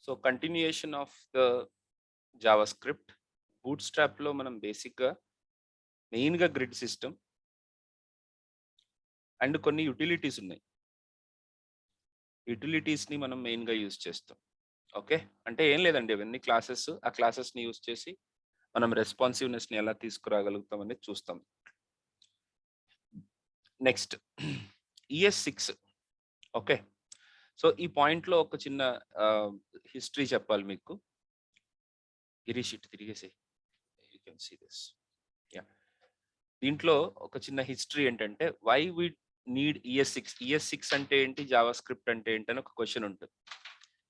So continuation of the JavaScript బూట్ స్ట్రాప్లో మనం బేసిక్గా మెయిన్గా గ్రిడ్ సిస్టమ్ అండ్ కొన్ని యూటిలిటీస్ ఉన్నాయి. యూటిలిటీస్ని మనం మెయిన్గా యూజ్ చేస్తాం. ఓకే, అంటే ఏం లేదండి, అవన్నీ క్లాసెస్, ఆ క్లాసెస్ని యూజ్ చేసి మనం రెస్పాన్సివ్నెస్ని ఎలా తీసుకురాగలుగుతాం అనేది చూస్తాం. Next ES6. ఓకే, సో ఈ పాయింట్లో ఒక చిన్న హిస్టరీ చెప్పాలి మీకు. గిరీష్ ఇటు తిరిగేసి, you can see this. Yeah, దీంట్లో ఒక చిన్న హిస్టరీ ఏంటంటే వై వి నీడ్ ES6 అంటే ఏంటి, జావా స్క్రిప్ట్ అంటే ఏంటి అని ఒక క్వశ్చన్ ఉంటుంది.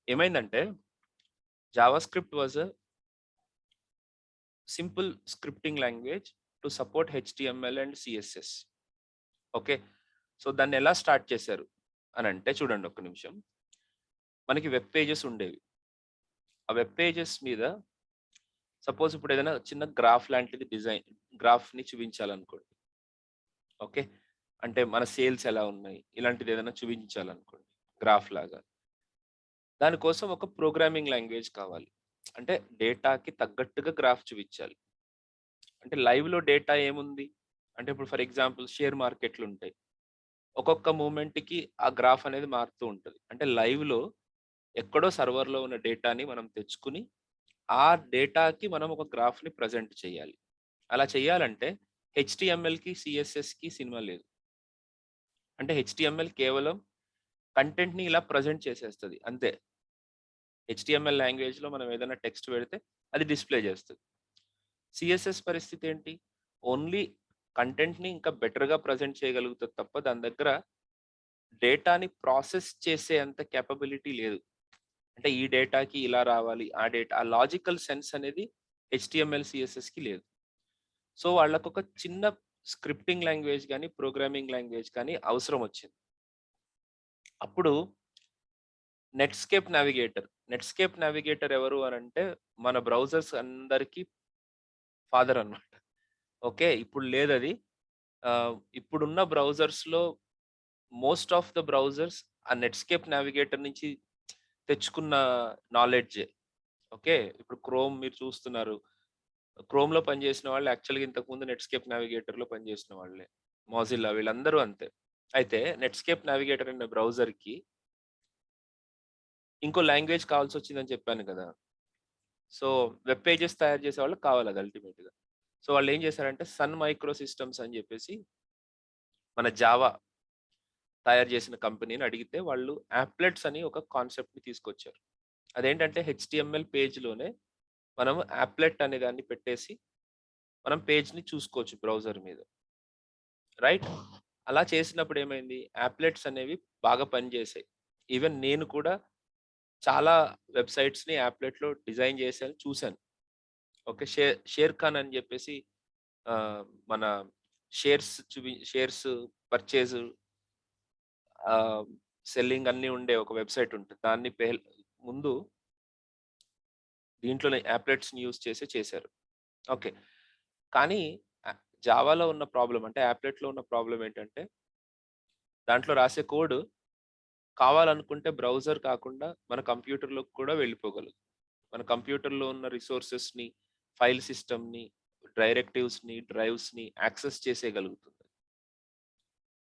ఏమైందంటే Java script was a simple scripting language to support HTML and CSS. Okay, so దాన్ని ఎలా స్టార్ట్ చేశారు అని అంటే చూడండి ఒక్క నిమిషం. మనకి వెబ్ పేజెస్ ఉండేవి. ఆ వెబ్ పేజెస్ మీద సపోజ్ ఇప్పుడు ఏదైనా చిన్న గ్రాఫ్ లాంటిది గ్రాఫ్ని చూపించాలనుకోండి. ఓకే, అంటే మన సేల్స్ ఎలా ఉన్నాయి ఇలాంటిది ఏదైనా చూపించాలనుకోండి గ్రాఫ్ లాగా. దానికోసం ఒక ప్రోగ్రామింగ్ లాంగ్వేజ్ కావాలి. అంటే డేటాకి తగ్గట్టుగా గ్రాఫ్ చూపించాలి. అంటే లైవ్‌లో డేటా ఏముంది అంటే ఇప్పుడు ఫర్ ఎగ్జాంపుల్ షేర్ మార్కెట్లు ఉంటాయి. ఒక్కొక్క మూమెంట్‌కి ఆ గ్రాఫ్ అనేది మారుతూ ఉంటది. అంటే లైవ్‌లో ఎక్కడో సర్వర్‌లో ఉన్న డేటాని మనం తెచ్చుకొని, ఆ డేటాకి మనం ఒక గ్రాఫ్‌ని ప్రెజెంట్ చేయాలి. అలా చేయాలంటే HTMLకి, CSS‌కి సినిమా లేదు. అంటే HTML కేవలం కంటెంట్‌ని ఇలా ప్రెజెంట్ చేసేస్తది అంతే. HTML లాంగ్వేజ్‌లో మనం ఏదైనా టెక్స్ట్ పెడితే అది డిస్‌ప్లే చేస్తది. CSS పరిస్థితి ఏంటి? ఓన్లీ కంటెంట్‌ని ఇంకా బెటర్‌గా ప్రెజెంట్ చేయగలుగుతది తప్ప దాని దగ్గర డేటాని ప్రాసెస్ చేసే అంత కేపబిలిటీ లేదు. అంటే ఈ డేటాకి ఇలా రావాలి, ఆ లాజికల్ సెన్స్ అనేది HTML, CSS‌కి లేదు. సో వాళ్ళకొక చిన్న స్క్రిప్టింగ్ లాంగ్వేజ్ గాని, ప్రోగ్రామింగ్ లాంగ్వేజ్ కానీ అవసరం వచ్చింది. అప్పుడు నెట్స్కేప్ నావిగేటర్ ఎవరు అనంటే మన బ్రౌజర్స్ అందరికీ ఫాదర్ అన్నమాట. ఓకే, ఇప్పుడు లేదది. ఇప్పుడున్న బ్రౌజర్స్‌లో మోస్ట్ ఆఫ్ ద బ్రౌజర్స్ ఆ నెట్స్కేప్ నావిగేటర్ నుంచి తెచ్చుకున్న నాలెడ్జే. ఓకే, ఇప్పుడు క్రోమ్ మీరు చూస్తున్నారు. క్రోమ్‌లో పనిచేసిన వాళ్ళు యాక్చువల్‌గా ఇంతకుముందు నెట్స్కేప్ నావిగేటర్‌లో పనిచేసిన వాళ్ళే. మొజిల్లా వీళ్ళందరూ అంతే. అయితే నెట్స్కేప్ నావిగేటర్ అనే బ్రౌజర్‌కి ఇంకో లాంగ్వేజ్ కావాల్సొచ్చిందని చెప్పాను కదా! సో వెబ్ పేజెస్ తయారు చేసే వాళ్ళకి కావాలది అల్టిమేట్‌గా. సో వాళ్ళేం చేశారంటే సన్ మైక్రో సిస్టమ్స్ అని చెప్పేసి మన జావా తయారు చేసిన కంపెనీని అడిగితే వాళ్ళు యాప్లెట్స్ అని ఒక కాన్సెప్ట్‌ని తీసుకొచ్చారు. అదేంటంటే HTML పేజ్‌లోనే మనం యాప్లెట్ అనే దాన్ని పెట్టేసి మనం పేజ్‌ని చూసుకోవచ్చు బ్రౌజర్ మీద. రైట్? అలా చేసినప్పుడు ఏమైంది? యాప్లెట్స్ అనేవి బాగా పనిచేసాయి. ఈవెన్ నేను కూడా చాలా వెబ్‌సైట్స్‌ని యాప్లెట్‌లో డిజైన్ చేశాను, చూసాను. ఓకే. షేర్ ఖాన్ అని చెప్పేసి మన షేర్స్ పర్చేజ్ ఆహ్, సెల్లింగ్ అన్నీ ఉండే ఒక వెబ్‌సైట్ ఉంటుంది. దాన్ని ముందు దీంట్లోనే యాప్లెట్స్‌ని యూజ్ చేశారు. ఓకే. కానీ జావాలో ఉన్న ప్రాబ్లమ్ అంటే యాప్లెట్‌లో ఉన్న ప్రాబ్లమ్ ఏంటంటే దాంట్లో రాసే కోడ్ కావాలనుకుంటే బ్రౌజర్ కాకుండా మన కంప్యూటర్‌లోకి కూడా వెళ్ళిపోగలదు. మన కంప్యూటర్‌లో ఉన్న రిసోర్సెస్‌ని, ఫైల్ సిస్టమ్‌ని, డైరెక్టివ్స్‌ని, డ్రైవ్స్‌ని యాక్సెస్ చేసేయగలుగుతుంది.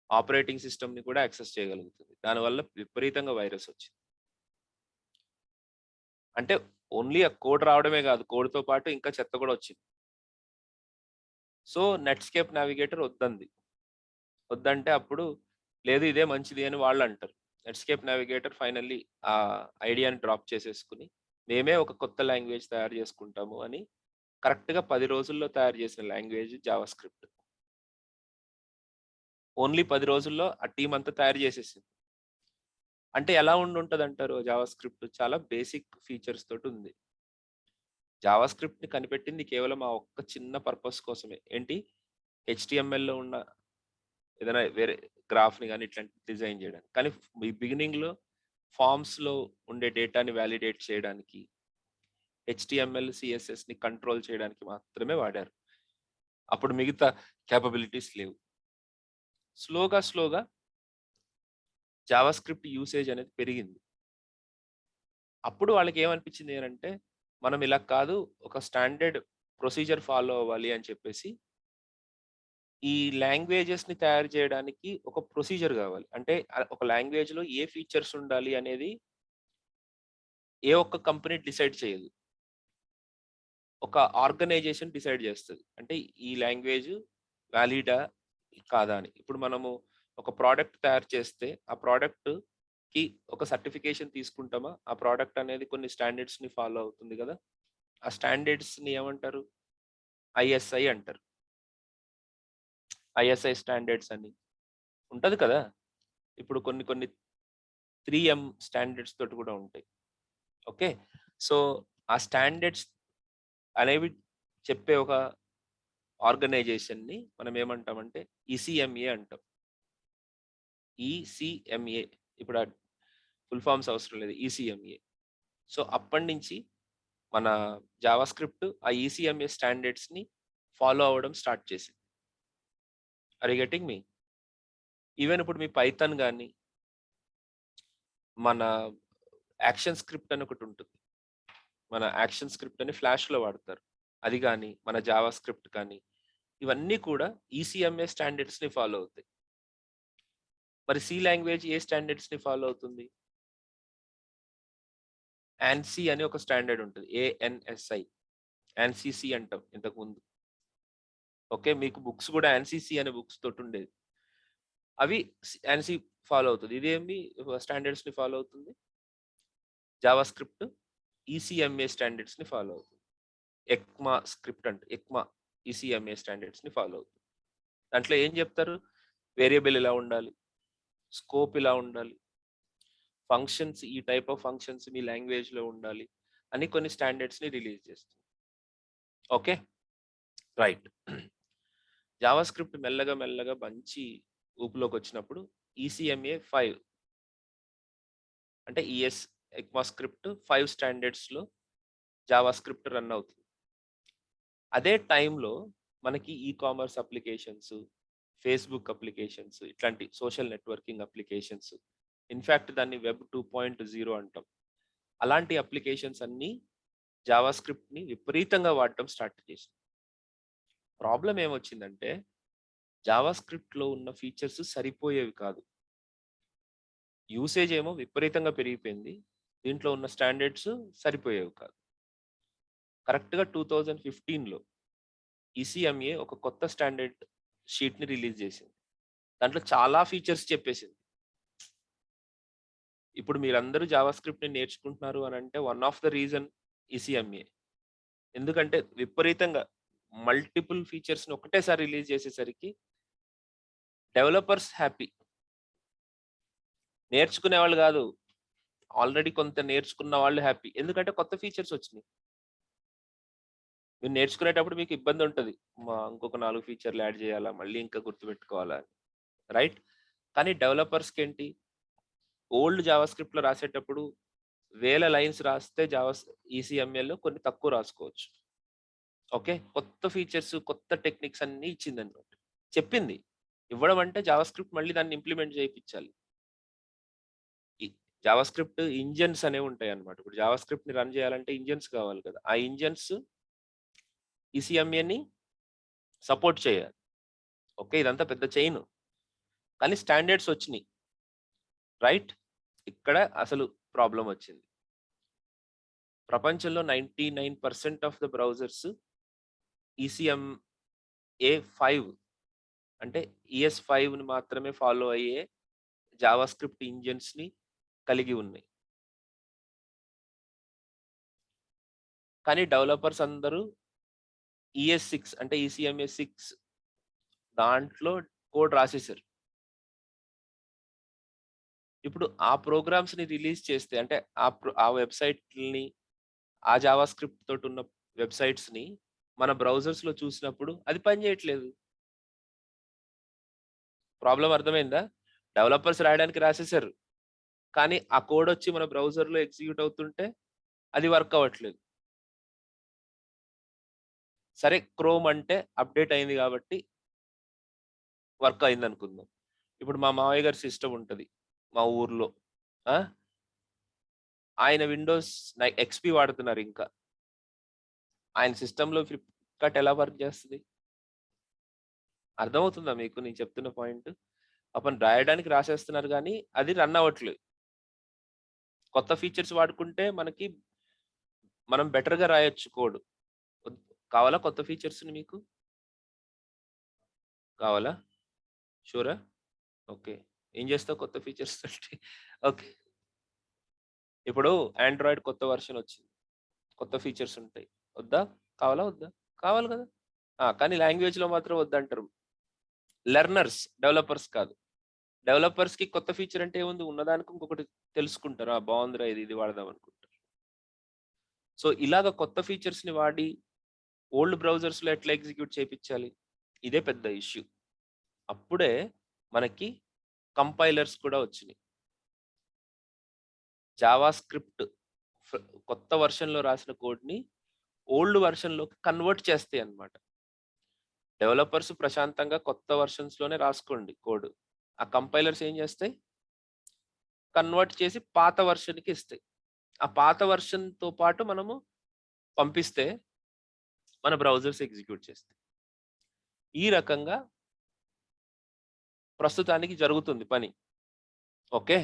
ఆపరేటింగ్ సిస్టమ్‌ని కూడా యాక్సెస్ చేయగలుగుతుంది. దానివల్ల విపరీతంగా వైరస్ వచ్చింది. అంటే ఓన్లీ ఆ కోడ్ రావడమే కాదు, కోడ్‌తో పాటు ఇంకా చెత్త కూడా వచ్చింది. సో నెట్స్కేప్ నావిగేటర్ వద్దంది. వద్దంటే అప్పుడు లేదు ఇదే మంచిది అని వాళ్ళంటారు. నెట్స్కేప్ నావిగేటర్ ఫైనల్లీ ఆ ఐడియాని డ్రాప్ చేసేసుకొని, మేమే ఒక కొత్త లాంగ్వేజ్ తయారు చేసుకుంటాము అని కరెక్ట్‌గా 10 రోజుల్లో తయారు చేసిన లాంగ్వేజ్ జావా స్క్రిప్ట్. ఓన్లీ 10 రోజుల్లో ఆ టీమ్ అంతా తయారు చేసేసింది. అంటే ఎలా ఉండుంటదంటారు జావా స్క్రిప్ట్? చాలా బేసిక్ ఫీచర్స్ తోటుంది. జావా స్క్రిప్ట్‌ని కనిపెట్టింది కేవలం ఆ ఒక్క చిన్న పర్పస్ కోసమే. ఏంటి? HTMLలో ఉన్న ఏదైనా వేరే గ్రాఫ్‌ని గాని ఇట్లాంటివి డిజైన్ చేయడానికి. కానీ బిగినింగ్‌లో ఫార్మ్స్‌లో ఉండే డేటాని వాలిడేట్ చేయడానికి, HTML, CSS‌ని కంట్రోల్ చేయడానికి మాత్రమే వాడారు. అప్పుడు మిగతా కేపబిలిటీస్ లేవు. స్లోగా జావా స్క్రిప్ట్ యూసేజ్ అనేది పెరిగింది. అప్పుడు వాళ్ళకి ఏమనిపించింది అంటే మనం ఇలా కాదు, ఒక స్టాండర్డ్ ప్రొసీజర్ ఫాలో అవ్వాలి అని చెప్పేసి ఈ లాంగ్వేజెస్‌ని తయారు చేయడానికి ఒక ప్రొసీజర్ కావాలి. అంటే ఒక లాంగ్వేజ్‌లో ఏ ఫీచర్స్ ఉండాలి అనేది ఏ ఒక్క కంపెనీ డిసైడ్ చేయదు. ఒక ఆర్గనైజేషన్ డిసైడ్ చేస్తది. అంటే ఈ లాంగ్వేజ్ వాలిడా? కాదా అని. ఇప్పుడు మనము ఒక ప్రొడక్ట్ తయారు చేస్తే, ఆ ప్రొడక్ట్‌కి ఒక సర్టిఫికేషన్ తీసుకుంటామా? ఆ ప్రొడక్ట్ అనేది కొన్ని స్టాండర్డ్స్‌ని ఫాలో అవుతుంది గదా! ఆ స్టాండర్డ్స్‌ని ఏమంటారు? ఐఎస్ఐ అంటారు. ఐఎస్ఐ స్టాండర్డ్స్ అని ఉంటది కదా! ఇప్పుడు కొన్ని కొన్ని 3 స్టాండర్డ్స్ తోటి కూడా ఉంటాయి. ఓకే. సో, ఆ స్టాండర్డ్స్ అనేవి చెప్పే ఒక ఆర్గనైజేషన్‌ని మనం ఏమంటామంటే ఈసీఎంఏ అంటాం. ఈసీఎంఏ. ఇప్పుడు ఆ ఫుల్ ఫార్మ్స్ అవసరం లేదు. ఈసీఎంఏ. సో, అప్పటినుంచి మన జావా స్క్రిప్ట్ ఆ ఈసీఎంఏ స్టాండర్డ్స్‌ని ఫాలో అవ్వడం స్టార్ట్ చేసింది. Are you getting me? Even ఇప్పుడు మీ పైథాన్ గాని, మన యాక్షన్ స్క్రిప్ట్ అని ఒకటుంటుంది. మన యాక్షన్ స్క్రిప్ట్ అని ఫ్లాష్‌లో వాడతారు. అది గాని, మన జావా స్క్రిప్ట్ కానీ, ఇవన్నీ కూడా ఈసీఎంఏ స్టాండర్డ్స్‌ని ఫాలో అవుతాయి. మరి సి లాంగ్వేజ్ ఏ స్టాండర్డ్స్‌ని ఫాలో అవుతుంది? యాన్సీ అని ఒక స్టాండర్డ్ ఉంటది. ఏఎన్ఎస్ఐ. యాన్సీసీ అంటాం ఇంతకుముందు. ఓకే. మీకు బుక్స్ గూడా యాన్సీసీ అనే బుక్స్ తోటుండేది. అవి యాన్సీ ఫాలో అవుతది. ఇదేమి స్టాండర్డ్స్‌ని ఫాలో అవుతుంది? జావా స్క్రిప్ట్ ఈసీఎంఏ స్టాండర్డ్స్‌ని ఫాలో అవుతుంది. ఎక్మా స్క్రిప్ట్ ఎక్మా ఈసీఎంఏ స్టాండర్డ్స్‌ని ఫాలో అవుతుంది. దాంట్లో ఏం జెప్తారు? వేరియబుల్ ఇలా ఉండాలి. స్కోప్ ఇలా ఉండాలి. ఫంక్షన్స్ ఈ టైప్ ఆఫ్ ఫంక్షన్స్ మీ లాంగ్వేజ్‌లో ఉండాలి అని కొన్ని స్టాండర్డ్స్‌ని రిలీజ్ చేస్తుంది. ఓకే. రైట్. జావా స్క్రిప్ట్ మెల్లగా మెల్లగా మంచి ఊపులోకొచ్చినప్పుడు ఈసీఎంఏ 5 అంటే ఎక్మా స్క్రిప్ట్ 5 స్టాండర్డ్స్‌లో జావా స్క్రిప్ట్ రన్ అవుతుంది. అదే టైంలో మనకి కామర్స్ అప్లికేషన్స్, ఫేస్‌బుక్ అప్లికేషన్స్ ఇట్లాంటి సోషల్ నెట్వర్కింగ్ అప్లికేషన్స్, ఇన్‌ఫాక్ట్ దాన్ని వెబ్ 2.0 అంటాం. అలాంటి అప్లికేషన్స్ అన్నీ జావా స్క్రిప్ట్‌ని విపరీతంగా వాడటం స్టార్ట్ చేసింది. ప్రాబ్లమ్ ఏమొచ్చిందంటే జావా స్క్రిప్ట్‌లో ఉన్న ఫీచర్స్ సరిపోయేవి కాదు. యూసేజ్ ఏమో విపరీతంగా పెరిగిపోయింది. దీంట్లో ఉన్న స్టాండర్డ్స్ సరిపోయేవి కాదు. కరెక్ట్‌గా 2015లో ఈసీఎంఏ ఒక కొత్త స్టాండర్డ్ షీట్‌ని రిలీజ్ చేసింది. దాంట్లో చాలా ఫీచర్స్ చెప్పేసింది. ఇప్పుడు మీరందరూ జావా స్క్రిప్ట్‌ని నేర్చుకుంటున్నారు అనంటే వన్ ఆఫ్ ద రీజన్ ఈసీఎంఏ. ఎందుకంటే విపరీతంగా మల్టిపుల్ ఫీచర్స్‌ని ఒకటేసారి రిలీజ్ చేసేసరికి డెవలపర్స్ హ్యాపీ. నేర్చుకునేవాళ్ళు గాదు. ఆల్రెడీ కొంత నేర్చుకున్న వాళ్ళు హ్యాపీ. ఎందుకంటే కొత్త ఫీచర్స్ వచ్చినియి. మీరు నేర్చుకునేటప్పుడు మీకు ఇబ్బందుంటది. ఇంకొక 4 ఫీచర్‌లు యాడ్ చేయాలా? మళ్ళీ ఇంకా గుర్తుపెట్టుకోవాలా? అని. రైట్? కానీ డెవలపర్స్‌కేంటి? ఓల్డ్ జావా స్క్రిప్ట్‌లో రాసేటప్పుడు వేల లైన్స్ రాస్తే ఈసీఎంఎల్‌లో కొన్ని తక్కువ రాసుకోవచ్చు. ఓకే. కొత్త ఫీచర్స్, కొత్త టెక్నిక్స్ అన్నీ ఇచ్చిందన్నమాట. చెప్పింది. ఇవ్వడం అంటే జావా స్క్రిప్ట్ మళ్ళీ దాన్ని ఇంప్లిమెంట్ చేపిచ్చాలి. ఈ జావా స్క్రిప్ట్ ఇంజిన్స్ అనేవి ఉంటాయన్నమాట. ఇప్పుడు జావా స్క్రిప్ట్‌ని రన్ చేయాలంటే ఇంజిన్స్ కావాలి కదా! ఆ ఇంజిన్స్ ఈసీఎంఏని సపోర్ట్ చేయాలి. ఓకే. ఇదంతా పెద్ద చైను. కానీ స్టాండర్డ్స్ వచ్చినియి. రైట్? ఇక్కడ అసలు ప్రాబ్లమ్ వచ్చింది. ప్రపంచంలో 99% ఆఫ్ ద బ్రౌజర్స్ ఈసీఎంఏ 5 అంటే ఈఎస్5ని మాత్రమే ఫాలో అయ్యే జావా స్క్రిప్ట్ ఇంజిన్స్‌ని కలిగి ఉన్నాయి. కానీ డెవలపర్స్ అందరూ ఈఎస్6 అంటే ఈసీఎంఏ6 దాంట్లో కోడ్ రాసేసారు. ఇప్పుడు ఆ ప్రోగ్రామ్స్‌ని రిలీజ్ చేస్తే అంటే ఆ వెబ్‌సైట్‌లని ఆ జావా స్క్రిప్ట్ తోటున్న వెబ్‌సైట్స్‌ని మన బ్రౌజర్స్‌లో చూసినప్పుడు అది పని చేయట్లేదు. ప్రాబ్లమ్ అర్థమైందా? డెవలపర్స్ రాయడానికి రాసేసారు. కానీ ఆ కోడొచ్చి మన బ్రౌజర్‌లో ఎగ్జిక్యూట్ అవుతుంటే అది వర్క్ అవ్వట్లేదు. సరే క్రోమ్ అంటే అప్‌డేట్ అయింది కాబట్టి వర్క్ అయిందనుకుందాం. ఇప్పుడు మా మావయ్య గారి సిస్టమ్ ఉంటది. మా ఊర్లో. ఆ! ఆయన విండోస్ ఎక్స్పీ వాడుతున్నారు ఇంకా. ఆయన సిస్టంలో ఫ్లిప్‌కార్ట్ ఎలా వర్క్ చేస్తది? అర్థమవుతుందా మీకు నేను చెప్తున్న పాయింట్? పాపం రాయడానికి రాసేస్తున్నారు గానీ, అది రన్ అవ్వట్లేదు. కొత్త ఫీచర్స్ వాడుకుంటే మనం బెటర్‌గా రాయొచ్చు కోడ్. ఒద్ కావాలా కొత్త ఫీచర్స్‌ని మీకు? కావాలా? షూరా? ఓకే. ఏం చేస్తావు కొత్త ఫీచర్స్ తోటి? ఓకే. ఇప్పుడు ఆండ్రాయిడ్ కొత్త వెర్షన్ వచ్చింది. కొత్త ఫీచర్స్ ఉంటాయి. వద్దా? కావాలా? వద్దా? కావాలి కదా! కానీ లాంగ్వేజ్‌లో మాత్రం వద్దంటారు. లెర్నర్స్, డెవలపర్స్ కాదు. డెవలపర్స్‌కి కొత్త ఫీచర్ అంటే ఏముంది? ఉన్నదానికి ఇంకొకటి తెలుసుకుంటారు. బావుందిరా ఇది వాడదాం అనుకుంటారు. సో, ఇలాగ కొత్త ఫీచర్స్‌ని వాడి ఓల్డ్ బ్రౌజర్స్‌లో ఎట్లా ఎగ్జిక్యూట్ చేపిచ్చాలి? ఇదే పెద్ద ఇష్యూ. అప్పుడే మనకి కంపైలర్స్ కూడా వచ్చినియి. జావా స్క్రిప్ట్ ఫ్ కొత్త వెర్షన్‌లో రాసిన కోడ్‌ని ఓల్డ్ వెర్షన్‌లోకి కన్వర్ట్ చేస్తాయన్నమాట. డెవలపర్స్ ప్రశాంతంగా కొత్త వెర్షన్స్‌లోనే రాసుకోండి కోడ్. ఆ కంపైలర్స్ ఏం చేస్తాయి? కన్వర్ట్ చేసి పాత వెర్షన్‌కి ఇస్తాయి. ఆ పాత వెర్షన్‌తో పాటు మనము పంపిస్తే మన బ్రౌజర్స్ ఎగ్జిక్యూట్ చేస్తాయి. ఈ రకంగా ప్రస్తుతానికి జరుగుతుంది పని. ఓకే.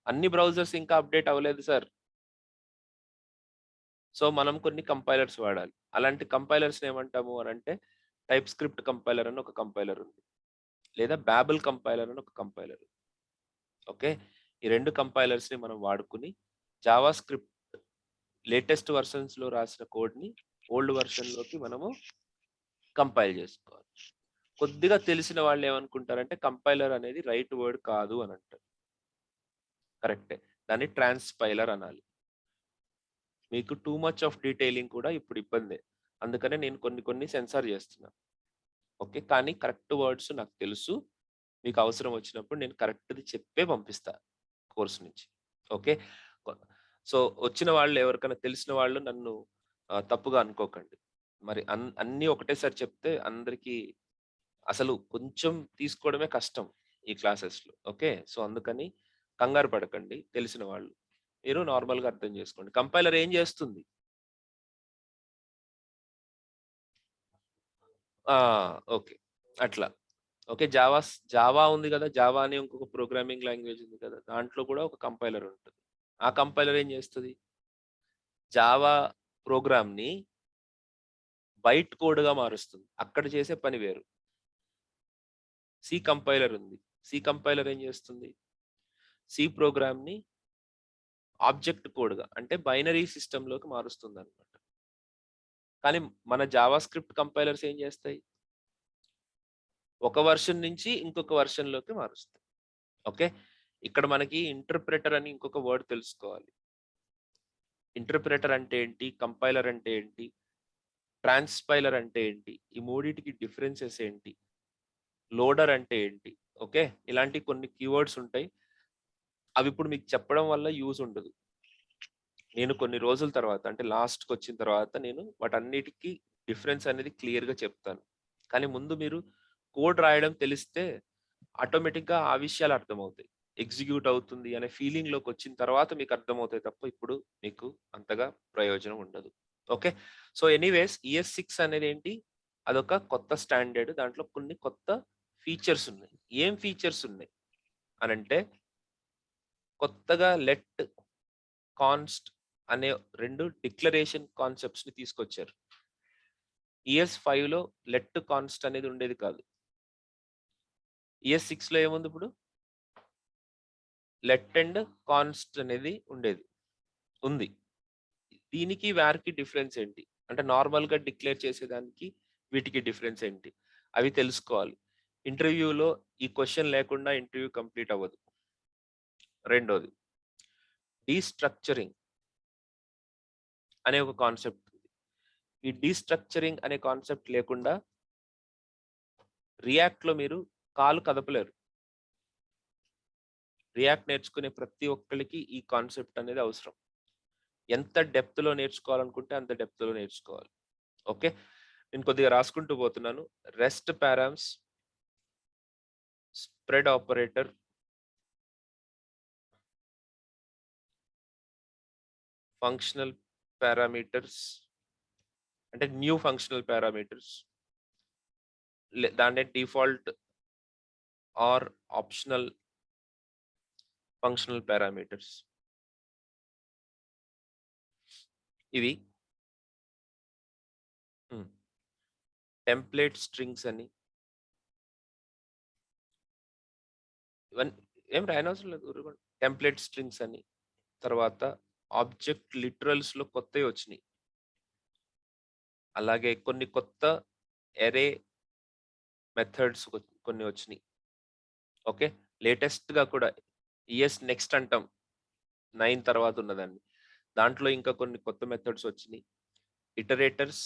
అన్ని బ్రౌజర్స్ ఇంకా అప్‌డేట్ అవ్వలేదు సార్. సో, మనం కొన్ని కంపైలర్స్ వాడాలి. అలాంటి కంపైలర్స్‌ని ఏమంటాము అనంటే, టైప్ స్క్రిప్ట్ కంపైలర్ అని ఒక కంపైలర్ ఉంది. లేదా బాబెల్ కంపైలర్ అని ఒక కంపైలర్ ఉంది. ఓకే. ఈ 2 కంపైలర్స్‌ని మనం వాడుకొని జావా స్క్రిప్ట్ లేటెస్ట్ వెర్షన్స్‌లో రాసిన కోడ్‌ని ఓల్డ్ వెర్షన్‌లోకి మనము కంపైల్ చేసుకోవాలి. కొద్దిగా తెలిసిన వాళ్ళు ఏమనుకుంటారంటే కంపైలర్ అనేది రైట్ వర్డ్ కాదు అని అంటారు. కరెక్టే. దాన్ని ట్రాన్స్‌పైలర్ అనాలి. మీకు టూ మచ్ ఆఫ్ డీటెయిలింగ్ కూడా ఇప్పుడు ఇబ్బందే. అందుకనే నేను కొన్ని సెన్సార్ చేస్తున్నా. ఓకే. కానీ కరెక్ట్ వర్డ్స్ నాకు తెలుసు. మీకు అవసరం వచ్చినప్పుడు నేను కరెక్ట్‌ది చెప్పే పంపిస్తా కోర్స్ నుంచి. ఓకే. కొ సో, వచ్చిన వాళ్ళు ఎవరికైనా తెలిసిన వాళ్ళు నన్ను తప్పుగా అనుకోకండి. మరి అన్నీ ఒకటేసారి చెప్తే అందరికి అసలు కొంచెం తీసుకోవడమే కష్టం ఈ క్లాసెస్‌లో. ఓకే. సో, అందుకని కంగారు పడకండి తెలిసిన వాళ్ళు. మీరు నార్మల్‌గా అర్థం చేసుకోండి. కంపైలర్ ఏం చేస్తుంది? ఆ! ఓకే. అట్లా. ఓకే. జావా ఉంది గదా! జావా అనే ఇంకొక ప్రోగ్రామింగ్ లాంగ్వేజ్ ఉంది కదా! దాంట్లో కూడా ఒక కంపైలర్ ఉంటది. ఆ కంపైలర్ ఏం చేస్తది? జావా ప్రోగ్రామ్‌ని బైట్ కోడ్‌గా మారుస్తుంది. అక్కడ చేసే పని వేరు. సి కంపైలర్ ఉంది. సి కంపైలర్ ఏం చేస్తుంది? సి ప్రోగ్రామ్‌ని ఆబ్జెక్ట్ కోడ్‌గా అంటే బైనరీ సిస్టమ్‌లోకి మారుస్తుందన్నమాట. కానీ మన జావా స్క్రిప్ట్ కంపైలర్స్ ఏం చేస్తాయి? ఒక వెర్షన్ నుంచి ఇంకొక వెర్షన్‌లోకి మారుస్తాయి. ఓకే. ఇక్కడ మనకి ఇంటర్ప్రెటర్ అని ఇంకొక వర్డ్ తెలుసుకోవాలి. ఇంటర్ప్రెటర్ అంటే ఏంటి? కంపైలర్ అంటే ఏంటి? ట్రాన్స్‌పైలర్ అంటే ఏంటి? ఈ మూడిటికి డిఫరెన్సెస్ ఏంటి? లోడర్ అంటే ఏంటి? ఓకే. ఇలాంటి కొన్ని కీవర్డ్స్ ఉంటాయి. అవి ఇప్పుడు మీకు చెప్పడం వల్ల యూజ్ ఉండదు. నేను కొన్ని రోజుల తర్వాత అంటే లాస్ట్‌కొచ్చిన తర్వాత నేను వాటన్నిటికి డిఫరెన్స్ అనేది క్లియర్‌గా చెప్తాను. కానీ ముందు మీరు కోడ్ రాయడం తెలిస్తే ఆటోమేటిక్‌గా ఆ విషయాలు అర్థమవుతాయి. ఎగ్జిక్యూట్ అవుతుంది అనే ఫీలింగ్‌లోకొచ్చిన తర్వాత మీకు అర్థమవుతాయి తప్ప ఇప్పుడు మీకు అంతగా ప్రయోజనం ఉండదు. ఓకే. So, anyways ES6 అనేదేంటి? అదొక కొత్త స్టాండర్డ్. దాంట్లో కొన్ని కొత్త ఫీచర్స్ ఉన్నాయి. ఏం ఫీచర్స్ ఉన్నాయి అనంటే కొత్తగా లెట్, కాన్స్ట్ అనే 2 డిక్లరేషన్ కాన్సెప్ట్స్‌ని తీసుకొచ్చారు. ES5లో లెట్, కాన్స్ట్ అనేది ఉండేది కాదు. ES6లో ఏముందిప్పుడు? లెట్ అండ్ కాన్స్ట్ అనేది ఉండేది. ఉంది. దీనికి, వేర్‌కి డిఫరెన్స్ ఏంటి? అంటే నార్మల్‌గా డిక్లేర్ చేసేదానికి, వీటికి డిఫరెన్స్ ఏంటి? అవి తెలుసుకోవాలి. ఇంటర్వ్యూలో ఈ క్వెషన్ లేకుండా ఇంటర్వ్యూ కంప్లీట్ అవ్వదు. రెండోది డీస్ట్రక్చరింగ్ అనే ఒక కాన్సెప్ట్ ఉంది. ఈ డీస్ట్రక్చరింగ్ అనే కాన్సెప్ట్ లేకుండా రియాక్ట్‌లో మీరు కాలు కదపలేరు. రియాక్ట్ నేర్చుకునే ప్రతి ఒక్కళ్ళకి ఈ కాన్సెప్ట్ అనేది అవసరం. ఎంత డెప్త్‌లో నేర్చుకోవాలనుకుంటే అంత డెప్త్‌లో నేర్చుకోవాలి. ఓకే. నేను కొద్దిగా రాసుకుంటూ పోతున్నాను. Rest params, spread operator, functional parameters అంటే న్యూ ఫంక్షనల్ పారామీటర్స్ దాన్నే default or optional functional parameters ఇవి టెంప్లేట్ స్ట్రింగ్స్ అని ఇవన్నీ ఏం రాయనవసరం లేదు. టెంప్లేట్ స్ట్రింగ్స్ అని తర్వాత ఆబ్జెక్ట్ లిటరల్స్ లో కొత్తవి వచ్చినాయి. అలాగే కొన్ని కొత్త ఎరే మెథడ్స్ కొన్ని వచ్చినాయి. ఓకే, లేటెస్ట్ గా కూడా ఈఎస్ నెక్స్ట్ అంటాం 9 తర్వాత ఉన్నదాన్ని. దాంట్లో ఇంకా కొన్ని కొత్త మెథడ్స్ వచ్చినాయి. ఇటరేటర్స్,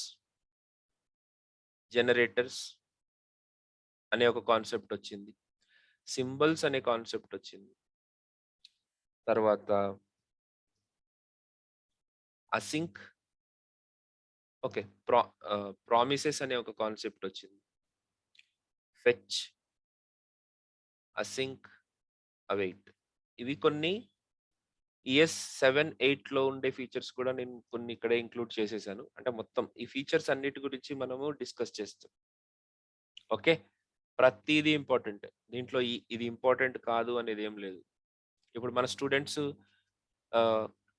జనరేటర్స్ అనే ఒక కాన్సెప్ట్ వచ్చింది. సింబల్స్ అనే కాన్సెప్ట్ వచ్చింది. తర్వాత అసింక్, ఓకే, ప్రామిసెస్ అనే ఒక కాన్సెప్ట్ వచ్చింది. ఫెచ్, అసింక్, అవైట్, ఇవి కొన్ని ఈఎస్ 7, 8 లో ఉండే ఫీచర్స్ కూడా నేను కొన్ని ఇక్కడే ఇంక్లూడ్ చేసేసాను. అంటే మొత్తం ఈ ఫీచర్స్ అన్నిటి గురించి మనము డిస్కస్ చేస్తాం. ఓకే, ప్రతిదీ ఇంపార్టెంట్ దీంట్లో. ఇది ఇంపార్టెంట్ కాదు అనేది ఏం లేదు. ఇప్పుడు మన స్టూడెంట్స్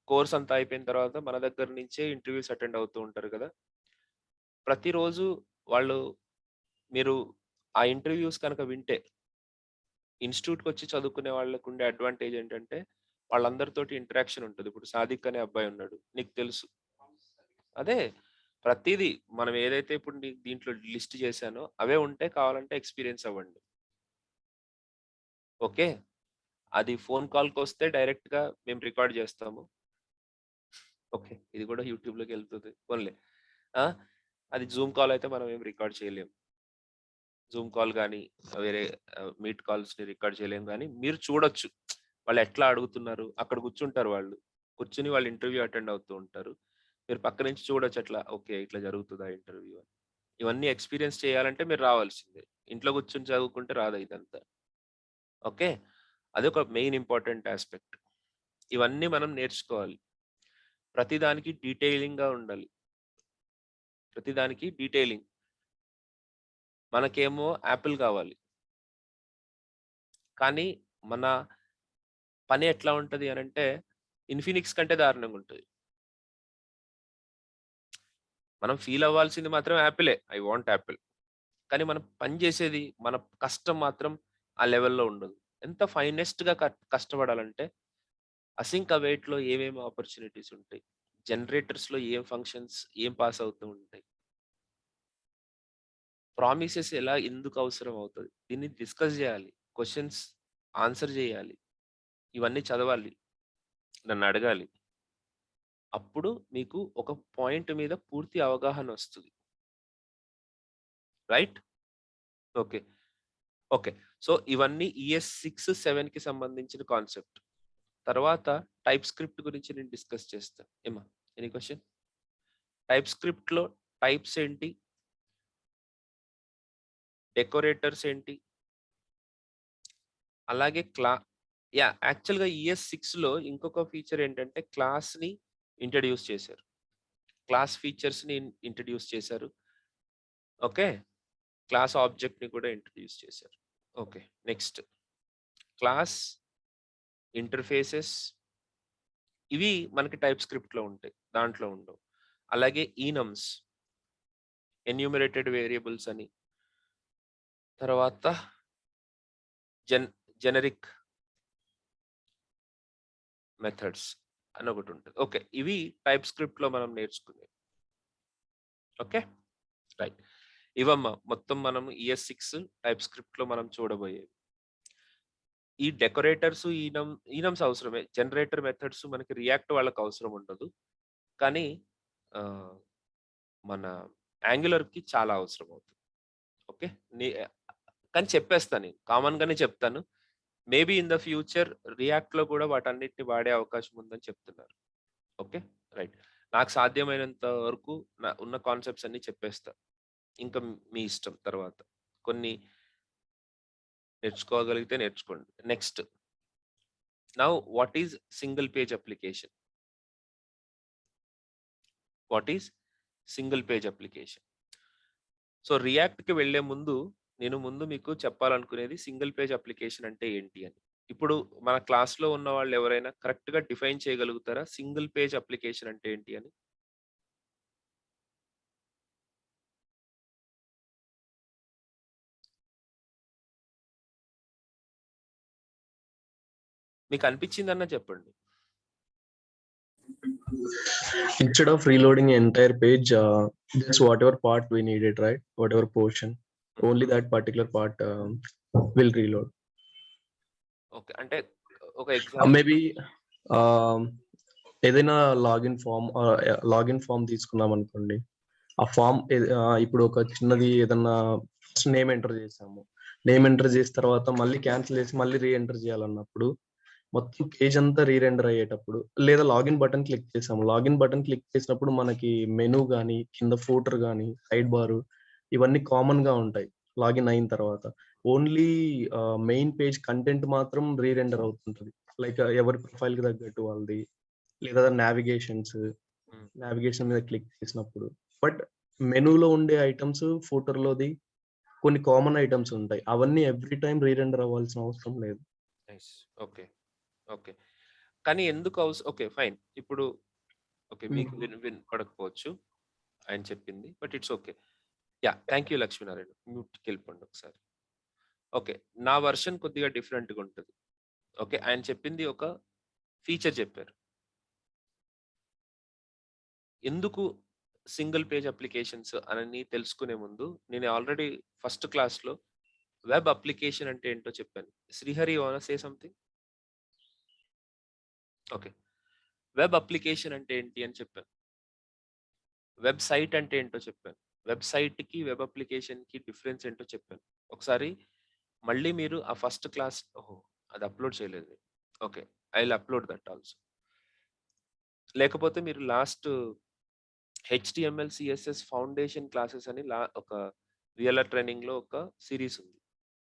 కోర్స్ అంతా అయిపోయిన తర్వాత మన దగ్గర నుంచే ఇంటర్వ్యూస్ అటెండ్ అవుతూ ఉంటారు కదా. ప్రతిరోజు వాళ్ళు మీరు ఆ ఇంటర్వ్యూస్ కనుక వింటే ఇన్స్టిట్యూట్కి వచ్చి చదువుకునే వాళ్ళకు ఉండే అడ్వాంటేజ్ ఏంటంటే వాళ్ళందరితోటి ఇంటరాక్షన్ ఉంటుంది. ఇప్పుడు సాదిక్ అనే అబ్బాయి ఉన్నాడు, నీకు తెలుసు. అదే ప్రతిదీ మనం ఏదైతే ఇప్పుడు నీకు దీంట్లో లిస్ట్ చేశానో అవే ఉంటే కావాలంటే ఎక్స్పీరియన్స్ అవ్వండి. ఓకే, అది ఫోన్ కాల్కి వస్తే డైరెక్ట్ గా మేము రికార్డ్ చేస్తాము. ఓకే, ఇది కూడా యూట్యూబ్ లోకి వెళ్తుంది ఓన్లీ. అది జూమ్ కాల్ అయితే మనం ఏం రికార్డ్ చేయలేము. జూమ్ కాల్ కానీ వేరే మీట్ కాల్స్ ని రికార్డ్ చేయలేము. కానీ మీరు చూడొచ్చు వాళ్ళు ఎట్లా అడుగుతున్నారు. అక్కడ కూర్చుంటారు వాళ్ళు, కూర్చుని వాళ్ళు ఇంటర్వ్యూ అటెండ్ అవుతూ ఉంటారు. మీరు పక్క నుంచి చూడొచ్చు అట్లా, ఓకే ఇట్లా జరుగుతుందా ఇంటర్వ్యూ అని. ఇవన్నీ ఎక్స్పీరియన్స్ చేయాలంటే మీరు రావాల్సిందే. ఇంట్లో కూర్చొని చదువుకుంటే రాదు ఇదంతా. ఓకే, అదొక మెయిన్ ఇంపార్టెంట్ ఆస్పెక్ట్. ఇవన్నీ మనం నేర్చుకోవాలి. ప్రతిదానికి డీటెయిలింగ్ గా ఉండాలి. ప్రతిదానికి డీటెయిలింగ్. మనకేమో యాపిల్ కావాలి, కానీ మన పని ఎట్లా ఉంటది అనంటే ఇన్ఫినిక్స్ కంటే దారుణంగా ఉంటుంది. మనం ఫీల్ అవ్వాల్సింది మాత్రం యాపిలే, ఐ వాంట్ యాపిల్. కానీ మనం పని చేసేది మన కష్టం మాత్రం ఆ లెవెల్లో ఉండదు. ఎంత ఫైనెస్ట్ గా కష్టపడాలంటే అసింక్ అవైట్ లో ఏమేమి ఆపర్చునిటీస్ ఉంటాయి, జనరేటర్స్ లో ఏం ఫంక్షన్స్ ఏం పాస్ అవుతూ ఉంటాయి, ప్రామిసెస్ ఎలా ఎందుకు అవసరం అవుతుంది, దీన్ని డిస్కస్ చేయాలి, క్వశ్చన్స్ ఆన్సర్ చేయాలి, ఇవన్నీ చదవాలి, నన్ను అడగాలి. అప్పుడు మీకు ఒక పాయింట్ మీద పూర్తి అవగాహన వస్తుంది. రైట్? Okay, okay. సో ఇవన్నీ ఈఎస్ 6, 7 కి సంబంధించిన కాన్సెప్ట్. తర్వాత టైప్ స్క్రిప్ట్ గురించి నేను డిస్కస్ చేస్తాను. ఏమా ఎనీ క్వశ్చన్? టైప్ స్క్రిప్ట్ లో టైప్స్ ఏంటి, డెకరేటర్స్ ఏంటి, అలాగే యాక్చువల్గా ఈఎస్ 6 లో ఇంకొక ఫీచర్ ఏంటంటే క్లాస్ ని ఇంట్రడ్యూస్ చేశారు. క్లాస్ ఫీచర్స్ ని ఇంట్రడ్యూస్ చేశారు. ఓకే, క్లాస్ ఆబ్జెక్ట్ ని కూడా ఇంట్రడ్యూస్ చేశారు. ఓకే, నెక్స్ట్ క్లాస్ ఇంటర్ఫేసెస్, ఇవి మనకి టైప్ స్క్రిప్ట్ లో ఉంటాయి, దాంట్లో ఉండవు. అలాగే ఈనమ్స్, ఎన్యూమరేటెడ్ వేరియబుల్స్ అని, తర్వాత జెనరిక్ మెథడ్స్ అని ఒకటి ఉంటుంది. ఓకే, ఇవి టైప్ స్క్రిప్ట్ లో మనం నేర్చుకునేవి. Okay, right. ఇవమ్మా మొత్తం మనం ఈఎస్ 6 టైప్ స్క్రిప్ట్ లో మనం చూడబోయేవి. ఈ డెకరేటర్స్ ఈనమ్స్ అవసరమే. జనరేటర్ మెథడ్స్ మనకి రియాక్ట్ వాళ్ళకి అవసరం ఉండదు, కానీ ఆ, మన యాంగులర్ కి చాలా అవసరం అవుతుంది. ఓకే, కానీ చెప్పేస్తాను, నేను కామన్ గానే చెప్తాను. Maybe in the future react లో కూడా వాటన్నిటిని వాడే అవకాశం ఉందని చెప్తున్నారు. Okay, right. నాకు సాధ్యమైనంత వరకు ఉన్న కాన్సెప్ట్స్ అన్ని చెప్పేస్తా. ఇంకా మీ ఇష్టం. తర్వాత కొన్ని నేర్చుకోగలిగితే నేర్చుకోండి. Next, now what is single page application? What is single page application. So రియాక్ట్కి వెళ్ళే ముందు నేను మీకు చెప్పాలనుకునేది సింగిల్ పేజ్ అప్లికేషన్ అంటే ఏంటి అని. ఇప్పుడు మన క్లాస్లో ఉన్న వాళ్ళు ఎవరైనా కరెక్ట్గా డిఫైన్ చేయగలుగుతారా సింగిల్ పేజ్ అప్లికేషన్ అంటే ఏంటి అని? మీకు అనిపించిందన్న చెప్పండి. Instead of reloading an entire page, just whatever part we needed, right? Whatever portion, only that particular part will reload. Okay. అంటే ఒక ఎగ్జాంపుల్ Maybe ఏదైనా లాగిన్ ఫామ్ తీసుకున్నాం అనుకోండి. ఆ ఫామ్ ఇప్పుడు ఒక చిన్నది ఏదన్నా నేమ్ ఎంటర్ చేసాము. నేమ్ ఎంటర్ చేసిన తర్వాత మళ్ళీ క్యాన్సిల్ చేసి మళ్ళీ రీ ఎంటర్ చేయాలన్నప్పుడు మొత్తం పేజ్ అంతా రీరెండర్ అయ్యేటప్పుడు, లేదా లాగిన్ బటన్ క్లిక్ చేసాము. లాగిన్ బటన్ క్లిక్ చేసినప్పుడు మనకి మెనూ గానీ, కింద ఫూటర్ గానీ, సైడ్ బారు ఇవన్నీ కామన్ గా ఉంటాయి లాగిన్ అయిన తర్వాత. ఓన్లీ మెయిన్ పేజ్ కంటెంట్ మాత్రం రీరెండర్ అవుతుంటది. లైక్ ఎవరి ప్రొఫైల్ కి తగ్గట్టు వాళ్ళది, లేదా నావిగేషన్ మీద క్లిక్ చేసినప్పుడు. బట్ మెనూలో ఉండే ఐటమ్స్, ఫూటర్ లోది కొన్ని కామన్ ఐటమ్స్ ఉంటాయి. అవన్నీ ఎవ్రీ టైం రీరెండర్ అవ్వాల్సిన అవసరం లేదు. నైస్. ఓకే. ఓకే. కానీ ఎందుకు ఓకే ఫైన్. ఇప్పుడు ఓకే మీకు వినపడకపోవచ్చు ఆయన చెప్పింది. But it's okay. Yeah! Thank you Lakshminarayana. మ్యూట్‌కి వెళ్ళిపోండి ఒకసారి. ఓకే. నా వెర్షన్ కొద్దిగా డిఫరెంట్‌గా ఉంటది. ఓకే. ఆయన చెప్పింది ఒక ఫీచర్ చెప్పారు. ఎందుకు సింగిల్ పేజ్ అప్లికేషన్స్ అని తెలుసుకునే ముందు నేను ఆల్రెడీ ఫస్ట్ క్లాస్‌లో వెబ్ అప్లికేషన్ అంటే ఏంటో చెప్పాను. Srihari you want to say something? Okay. Web application అంటే ఏంటి అని చెప్పాను. వెబ్‌సైట్ అంటే ఏంటో చెప్పాను. వెబ్‌సైట్‌కి, వెబ్ అప్లికేషన్‌కి డిఫరెన్స్ ఏంటో చెప్పాను. ఒకసారి మళ్ళీ మీరు ఆ ఫస్ట్ క్లాస్ అది అప్‌లోడ్ చేయలేదు. Okay. I will upload that also. లేకపోతే మీరు last HTML, CSS foundation classes అని ఒక వీఎల్ఆర్ ట్రైనింగ్‌లో ఒక సీరీస్ ఉంది.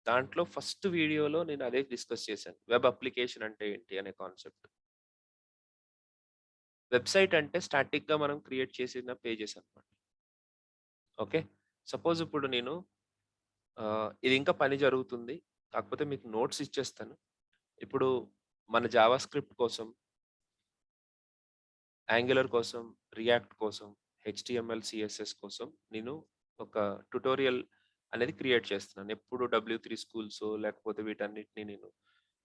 దాంట్లో ఫస్ట్ వీడియోలో నేను అదే డిస్కస్ చేశాను. వెబ్ అప్లికేషన్ అంటే ఏంటి అనే కాన్సెప్ట్. వెబ్‌సైట్ అంటే స్టాటిక్‌గా మనం క్రియేట్ చేసిన పేజెస్ అన్నమాట. ఓకే. సపోజ్ ఇప్పుడు నేను ఇది ఇంకా పని జరుగుతుంది. కాకపోతే మీకు నోట్స్ ఇచ్చేస్తాను. ఇప్పుడు మన జావా స్క్రిప్ట్ కోసం, యాంగులర్ కోసం, రియాక్ట్ కోసం, హెచ్‌టీఎంఎల్, సీఎస్ఎస్ కోసం నేను ఒక ట్యుటోరియల్ అనేది క్రియేట్ చేస్తున్నాను. ఎప్పుడు W3 స్కూల్సో లేకపోతే వీటన్నిటిని నేను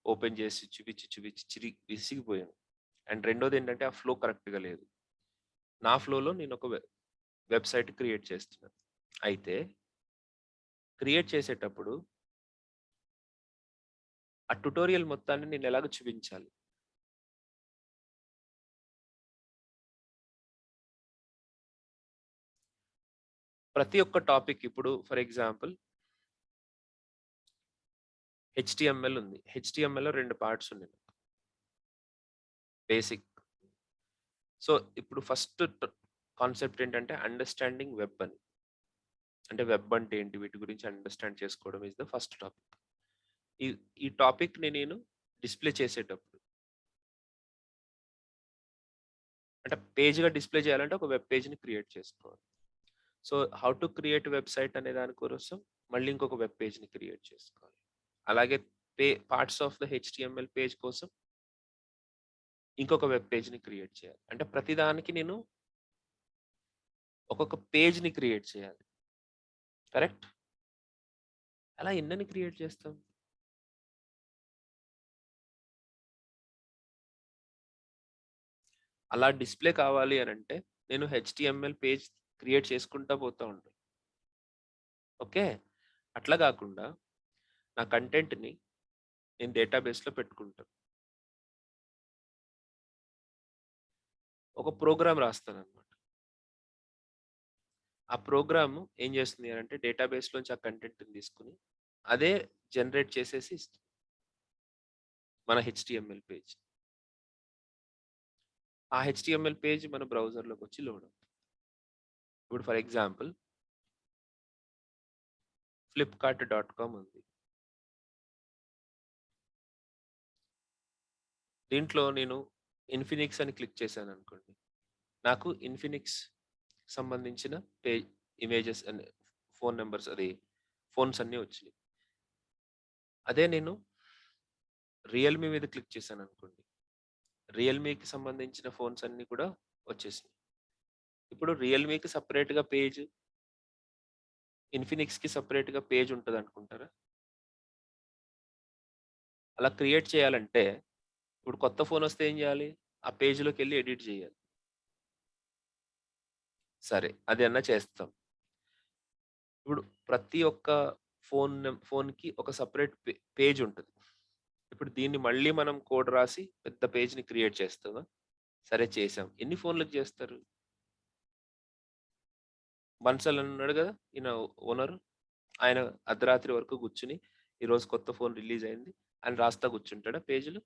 ఓపెన్ చేసి చూపించి విసిగిపోయాను. అండ్ రెండోదేంటంటే ఆ ఫ్లో కరెక్ట్‌గా లేదు. నా ఫ్లోలో నేను ఒక వెబ్‌సైట్ క్రియేట్ చేస్తున్నాను. అయితే క్రియేట్ చేసేటప్పుడు ఆ ట్యుటోరియల్ మొత్తాన్ని నేను ఎలాగో చూపించాలి. ప్రతి ఒక్క టాపిక్ ఇప్పుడు ఫర్ ఎగ్జాంపుల్ హెచ్‌టీఎంఎల్ ఉంది. హెచ్‌టీఎంఎల్‌లో 2 పార్ట్స్ ఉన్నాయి. బేసిక్. సో, ఇప్పుడు ఫస్ట్ కాన్సెప్ట్ ఏంటంటే అండర్‌స్టాండింగ్ వెబ్ అని. అంటే వెబ్ అంటే ఏంటి? వీటి గురించి అండర్‌స్టాండ్ చేసుకోవడం ఈస్ ద ఫస్ట్ టాపిక్. ఈ ఈ టాపిక్‌ని నేను డిస్‌ప్లే చేసేటప్పుడు అంటే పేజ్‌గా డిస్‌ప్లే చేయాలంటే ఒక వెబ్ పేజ్‌ని క్రియేట్ చేసుకోవాలి. So, how to create website అనే దాని కోసం మళ్ళీ ఇంకొక వెబ్ పేజ్‌ని క్రియేట్ చేసుకోవాలి. అలాగే parts of the HTML page కోసం ఇంకొక వెబ్ పేజ్‌ని క్రియేట్ చేయాలి. అంటే ప్రతిదానికి నేను ఒక్కొక్క పేజ్‌ని క్రియేట్ చేయాలి. కరెక్ట్? అలా ఎన్నని క్రియేట్ చేస్తాం? అలా డిస్‌ప్లే కావాలి అనంటే నేను హెచ్‌టీఎంఎల్ పేజ్ క్రియేట్ చేసుకుంటా పోతా ఉంటాను. ఓకే. అట్లా గాకుండా నా కంటెంట్‌ని నేను డేటాబేస్‌లో పెట్టుకుంటాను. ఒక ప్రోగ్రామ్ రాస్తానన్నమాట. ఆ ప్రోగ్రామ్ ఏం చేస్తుంది అనంటే డేటాబేస్‌లోంచి ఆ కంటెంట్‌ని తీసుకొని అదే జనరేట్ చేసేసి ఇస్తుంది. మన హెచ్‌టీఎంఎల్ పేజ్. ఆ హెచ్‌టీఎంఎల్ పేజ్ మన బ్రౌజర్‌లోకొచ్చి లోడ్ అవుతుంది. ఇప్పుడు ఫర్ ఎగ్జాంపుల్ flipkart.com ఉంది. దీంట్లో నేను ఇన్ఫినిక్స్ అని క్లిక్ చేశాననుకోండి. నాకు ఇన్ఫినిక్స్ సంబంధించిన images and phone numbers phones అన్నీ వచ్చినాయి. అదే నేను రియల్‌మీ మీద క్లిక్ చేశాను అనుకోండి. రియల్‌మీకి సంబంధించిన ఫోన్స్ అన్నీ కూడా వచ్చేసినాయి. ఇప్పుడు రియల్‌మీకి సెపరేట్‌గా పేజ్, ఇన్ఫినిక్స్‌కి సెపరేట్‌గా పేజ్ ఉంటదనుకుంటారా? అలా క్రియేట్ చేయాలంటే ఇప్పుడు కొత్త ఫోన్ వస్తే ఏం చేయాలి? ఆ పేజ్‌లోకెళ్ళి ఎడిట్ చేయాలి. సరే, అదన్నా చేస్తాం. ఇప్పుడు ప్రతి ఒక్క ఫోన్‌కి ఒక సెపరేట్ పేజ్ ఉంటది. ఇప్పుడు దీన్ని మళ్ళీ మనం కోడ్ రాసి పెద్ద పేజ్‌ని క్రియేట్ చేస్తామా? సరే చేసాం. ఎన్ని ఫోన్‌లకి చేస్తారు? బన్సల్ అని ఉన్నాడు గదా! ఈయన ఓనరు. ఆయన అర్ధరాత్రి వరకు కూర్చొని, ఈరోజు కొత్త ఫోన్ రిలీజ్ అయింది అని రాస్తా కూర్చుంటాడా పేజీలు?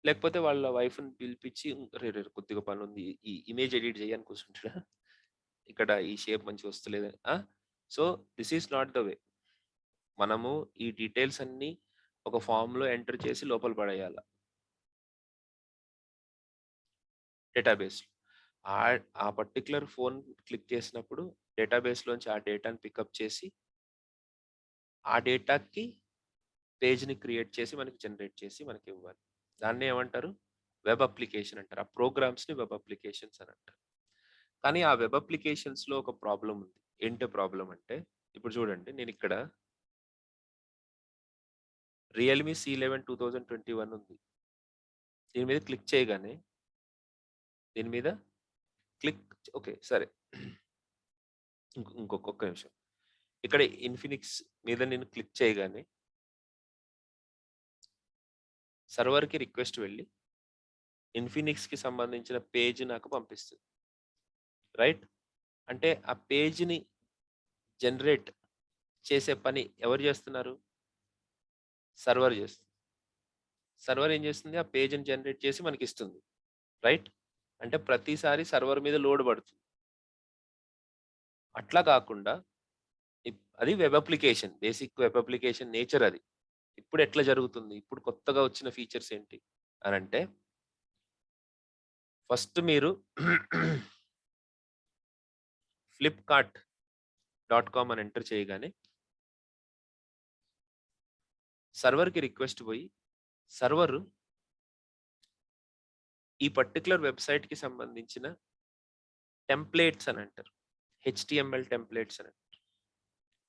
లేకపోతే వాళ్ళ వైఫ్‌ని పిలిపించి "రేయ్! కొద్దిగా పనుంది. ఈ ఇమేజ్ ఎడిట్ చెయ్యి" అని కూర్చుంటాడా? ఇక్కడ ఈ షేప్ మంచిగా వస్తలేదు. ఆ! So, this is not the way. మనము ఈ డీటెయిల్స్ అన్నీ ఒక ఫార్మ్‌లో ఎంటర్ చేసి లోపల పడేయాల. డేటాబేస్‌లో. ఆ పర్టిక్యులర్ ఫోన్ క్లిక్ చేసినప్పుడు డేటాబేస్‌లోంచి ఆ డేటాని పికప్ చేసి, ఆ డేటాకి పేజ్‌ని క్రియేట్ చేసి మనకి జనరేట్ చేసి మనకివ్వాలి. దాన్నే ఏమంటారు? వెబ్ అప్లికేషన్ అంటారు. ఆ ప్రోగ్రామ్స్‌ని వెబ్ అప్లికేషన్స్ అని అంటారు. కానీ ఆ వెబ్ అప్లికేషన్స్‌లో ఒక ప్రాబ్లమ్ ఉంది. ఏంటి ప్రాబ్లమ్ అంటే, ఇప్పుడు చూడండి నేనిక్కడ రియల్‌మీ సి11 2021 ఉంది. దీని మీద క్లిక్ చేయగానే దీని మీద క్లిక్ ఓకే. సరే. ఒక్క నిమిషం. ఇక్కడ ఇన్ఫినిక్స్ మీద నేను క్లిక్ చేయగానే సర్వర్‌కి రిక్వెస్ట్ వెళ్ళి ఇన్ఫినిక్స్‌కి సంబంధించిన పేజ్ నాకు పంపిస్తుంది. రైట్? అంటే ఆ పేజ్‌ని జనరేట్ చేసే పని ఎవరు చేస్తున్నారు? సర్వర్ చేస్తుంది. సర్వర్ ఏం చేస్తుంది? ఆ పేజ్‌ని జనరేట్ చేసి మనకిస్తుంది. రైట్? అంటే ప్రతిసారి సర్వర్ మీద లోడ్ పడుతుంది. అట్లా కాకుండా అది web application. Basic web application nature అది. ఇప్పుడు ఎట్లా జరుగుతుంది? ఇప్పుడు కొత్తగా వచ్చిన ఫీచర్స్ ఏంటి అనంటే, ఫస్ట్ మీరు flipkart.com అని ఎంటర్ చేయగానే సర్వర్‌కి రిక్వెస్ట్ పోయి, సర్వర్ ఈ పర్టిక్యులర్ వెబ్‌సైట్‌కి సంబంధించిన టెంప్లేట్స్ అని అంటారు. హెచ్‌టీఎంఎల్ టెంప్లేట్స్ అని అంటారు.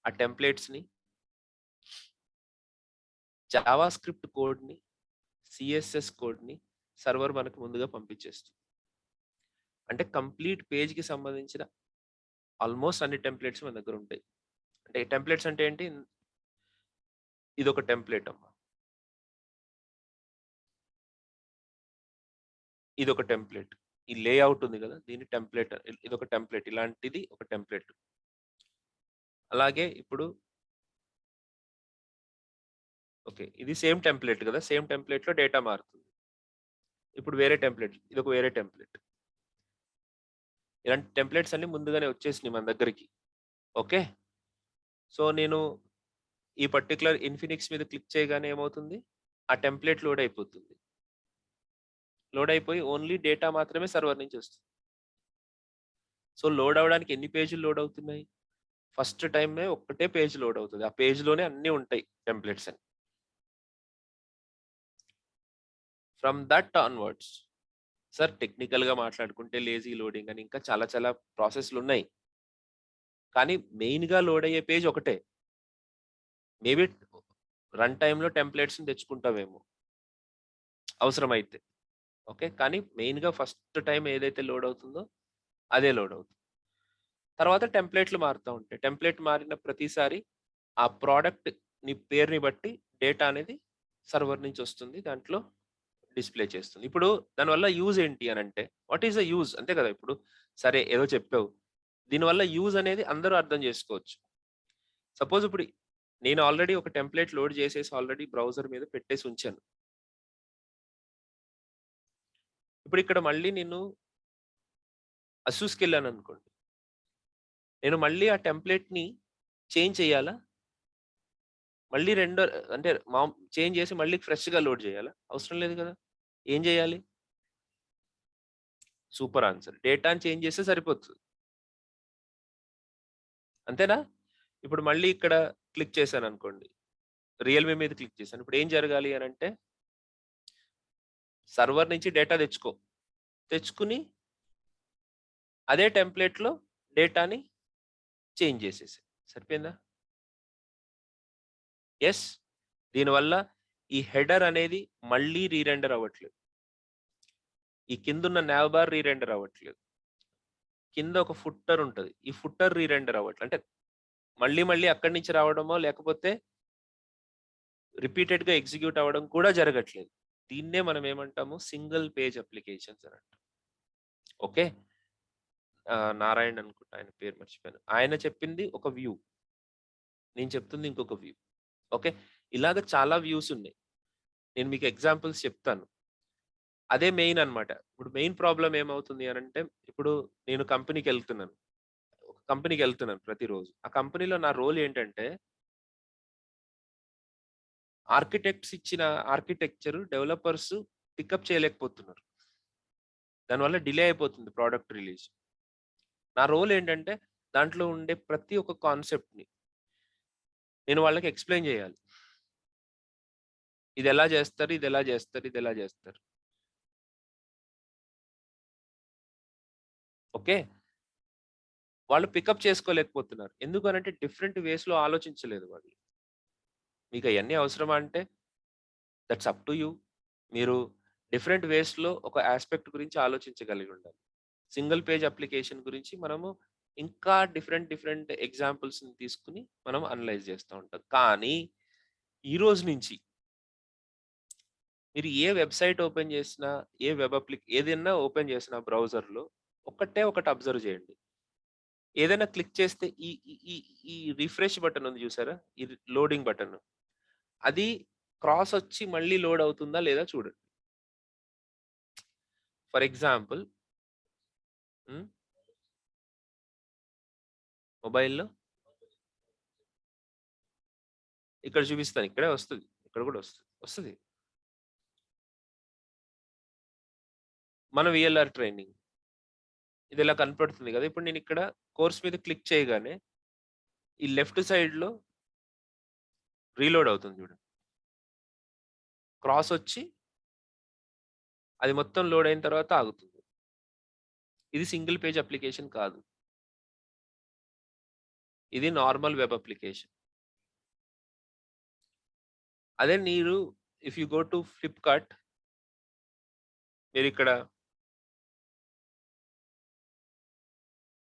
ఆ టెంప్లేట్స్‌ని జావాస్క్రిప్ట్ కోడ్‌ని, సీఎస్ఎస్ కోడ్‌ని సర్వర్ మనకు ముందుగా పంపించేస్తుంది. అంటే కంప్లీట్ పేజ్‌కి సంబంధించిన ఆల్‌మోస్ట్ అన్ని టెంప్లేట్స్ మన దగ్గర ఉంటాయి. అంటే టెంప్లేట్స్ అంటే ఏంటి? ఇదొక టెంప్లేట్ అమ్మా. ఇదొక టెంప్లేట్. ఈ లేఔట్ ఉంది గదా! దీన్ని టెంప్లేట్ ఇదొక టెంప్లేట్. ఇలాంటిది ఒక టెంప్లేట్. అలాగే ఇప్పుడు ఓకే. ఇది సేమ్ టెంప్లేట్ గదా! సేమ్ టెంప్లేట్‌లో డేటా మారుతుంది. ఇప్పుడు వేరే టెంప్లేట్. ఇదొక వేరే టెంప్లేట్. ఇలాంటి టెంప్లేట్స్ అన్నీ ముందుగానే వచ్చేసినాయి మన దగ్గరికి. ఓకే. సో, నేను ఈ పర్టిక్యులర్ ఇన్ఫినిక్స్ మీద క్లిక్ చేయగానే ఏమవుతుంది? ఆ టెంప్లేట్ లోడ్ అయిపోతుంది. లోడ్ అయిపోయి ఓన్లీ డేటా మాత్రమే సర్వర్ నుంచి వస్తుంది. సో, లోడ్ అవ్వడానికి ఎన్ని పేజీలు లోడ్ అవుతున్నాయి? ఫస్ట్ టైమే ఒక్కటే పేజ్ లోడ్ అవుతది. ఆ పేజ్‌లోనే అన్నీ ఉంటాయి టెంప్లేట్స్ అని. ఫ్రమ్ దట్ ఆన్‌వర్డ్స్ సార్ టెక్నికల్‌గా మాట్లాడుకుంటే లేజీ లోడింగ్ అని ఇంకా చాలా చాలా ప్రాసెస్‌లున్నాయి. కానీ మెయిన్‌గా లోడ్ అయ్యే పేజ్ ఒకటే. మేబీ రన్ టైమ్‌లో టెంప్లేట్స్‌ని తెచ్చుకుంటామేమో అవసరమైతే. ఓకే. కానీ మెయిన్‌గా ఫస్ట్ టైమ్ ఏదైతే లోడ్ అవుతుందో అదే లోడ్ అవుతుంది. తర్వాత టెంప్లేట్‌లు మారుతా ఉంటాయి. టెంప్లేట్ మారిన ప్రతిసారి ఆ ప్రొడక్ట్ నీ పేరుని బట్టి డేటా అనేది సర్వర్ నుంచి వస్తుంది. దాంట్లో డిస్‌ప్లే చేస్తుంది. ఇప్పుడు దానివల్ల యూజ్ ఏంటి అనంటే, వాట్ ఈస్ ద యూజ్? అంతే కదా! ఇప్పుడు సరే ఏదో చెప్పావు. దీనివల్ల యూజ్ అనేది అందరూ అర్థం చేసుకోవచ్చు. సపోజ్ ఇప్పుడు నేను ఆల్రెడీ ఒక టెంప్లేట్ లోడ్ చేసేసి ఆల్రెడీ బ్రౌజర్ మీద పెట్టేసి ఉంచాను. ఇప్పుడు ఇక్కడ మళ్ళీ నేను అసూస్‌కెళ్ళాననుకోండి. నేను మళ్ళీ ఆ టెంప్లేట్‌ని చేంజ్ చేయాలా? మళ్ళీ రెండో అంటే చేంజ్ చేసి మళ్ళీ ఫ్రెష్‌గా లోడ్ చేయాలా? అవసరం లేదు కదా! ఏం చేయాలి? Super answer. డేటాని చేంజ్ చేస్తే సరిపోతుంది. అంతేనా? ఇప్పుడు మళ్ళీ ఇక్కడ క్లిక్ చేశాననుకోండి. రియల్‌మీ మీద క్లిక్ చేశాను. ఇప్పుడు ఏం జరగాలి అనంటే సర్వర్ నుంచి డేటా తెచ్చుకో. తెచ్చుకుని అదే టెంప్లేట్‌లో డేటాని చేంజ్ చేసేసేయి. సరిపోయిందా? యెస్. దీనివల్ల ఈ హెడర్ అనేది మళ్ళీ రీరెండర్ అవ్వట్లేదు. ఈ కిందున్న నావ్ బార్ రీరెండర్ అవ్వట్లేదు. కింద ఒక ఫుట్టర్ ఉంటది. ఈ ఫుట్టర్ రీరెండర్ అవ్వట్లేదు. అంటే మళ్ళీ అక్కడి నుంచి రావడమో లేకపోతే రిపీటెడ్‌గా ఎగ్జిక్యూట్ అవ్వడం కూడా జరగట్లేదు. దీన్నే మనం ఏమంటాము సింగిల్ పేజ్ అప్లికేషన్స్ అని అంటాం. ఓకే. నారాయణ్ అనుకుంటా ఆయన పేరు మర్చిపోయాను. ఆయన చెప్పింది ఒక వ్యూ. నేను చెప్తుంది ఇంకొక వ్యూ. ఓకే. ఇలాగ చాలా వ్యూస్ ఉన్నాయి. నేను మీకు ఎగ్జాంపుల్స్ చెప్తాను. అదే మెయిన్ అన్నమాట. ఇప్పుడు మెయిన్ ప్రాబ్లమ్ ఏమవుతుంది అనంటే ఇప్పుడు నేను కంపెనీకెళ్తున్నాను. ఒక కంపెనీకెళ్తున్నాను ప్రతిరోజు. ఆ కంపెనీలో నా రోల్ ఏంటంటే ఆర్కిటెక్ట్స్ ఇచ్చిన ఆర్కిటెక్చర్ డెవలపర్స్ పికప్ చేయలేకపోతున్నారు. దానివల్ల డిలే అయిపోతుంది ప్రొడక్ట్ రిలీజ్. నా రోల్ ఏంటంటే దాంట్లో ఉండే ప్రతి ఒక్క కాన్సెప్ట్‌ని నేను వాళ్ళకి ఎక్స్‌ప్లెయిన్ చేయాలి. ఇదెలా చేస్తారు, ఇదెలా చేస్తారు, ఇదెలా చేస్తారు. ఓకే. వాళ్ళు పికప్ చేసుకోలేకపోతున్నారు. ఎందుకనంటే డిఫరెంట్ వేస్‌లో ఆలోచించలేదు వాళ్ళు. మీకు అయన్నీ అవసరమా అంటే దట్స్ అప్ టు యూ. మీరు డిఫరెంట్ వేస్‌లో ఒక యాస్పెక్ట్ గురించి ఆలోచించగలిగి ఉండాలి. సింగిల్ పేజ్ అప్లికేషన్ గురించి మనము ఇంకా డిఫరెంట్ ఎగ్జాంపుల్స్‌ని తీసుకొని మనం అనలైజ్ చేస్తూ ఉంటాం. కానీ ఈ రోజు నుంచి మీరు ఏ వెబ్‌సైట్ ఓపెన్ చేసినా, ఏ వెబ్ ఏదైనా ఓపెన్ చేసినా బ్రౌజర్‌లో ఒకటి అబ్జర్వ్ చేయండి. ఏదైనా క్లిక్ చేస్తే ఈ ఈ ఈ ఈ రిఫ్రెష్ బటన్ ఉంది చూసారా? ఈ లోడింగ్ బటన్. అది క్రాస్ వచ్చి మళ్ళీ లోడ్ అవుతుందా లేదా చూడండి. ఫర్ ఎగ్జాంపుల్ హ్మ్. మొబైల్‌లో ఇక్కడ చూపిస్తాను. ఇక్కడే వస్తది. ఇక్కడ కూడా వస్తది. వస్తది. మన వీఎల్ఆర్ ట్రైనింగ్. ఇది ఇలా కనపడుతుంది కదా! ఇప్పుడు నేను ఇక్కడ కోర్స్ మీద క్లిక్ చేయగానే ఈ లెఫ్ట్ సైడ్‌లో రీలోడ్ అవుతుంది చూడండి. క్రాస్ వచ్చి అది మొత్తం లోడ్ అయిన తర్వాత ఆగుతుంది. ఇది సింగిల్ పేజ్ అప్లికేషన్ కాదు. ఇది నార్మల్ వెబ్ అప్లికేషన్. అదే మీరు if you go to Flipkart మీరిక్కడ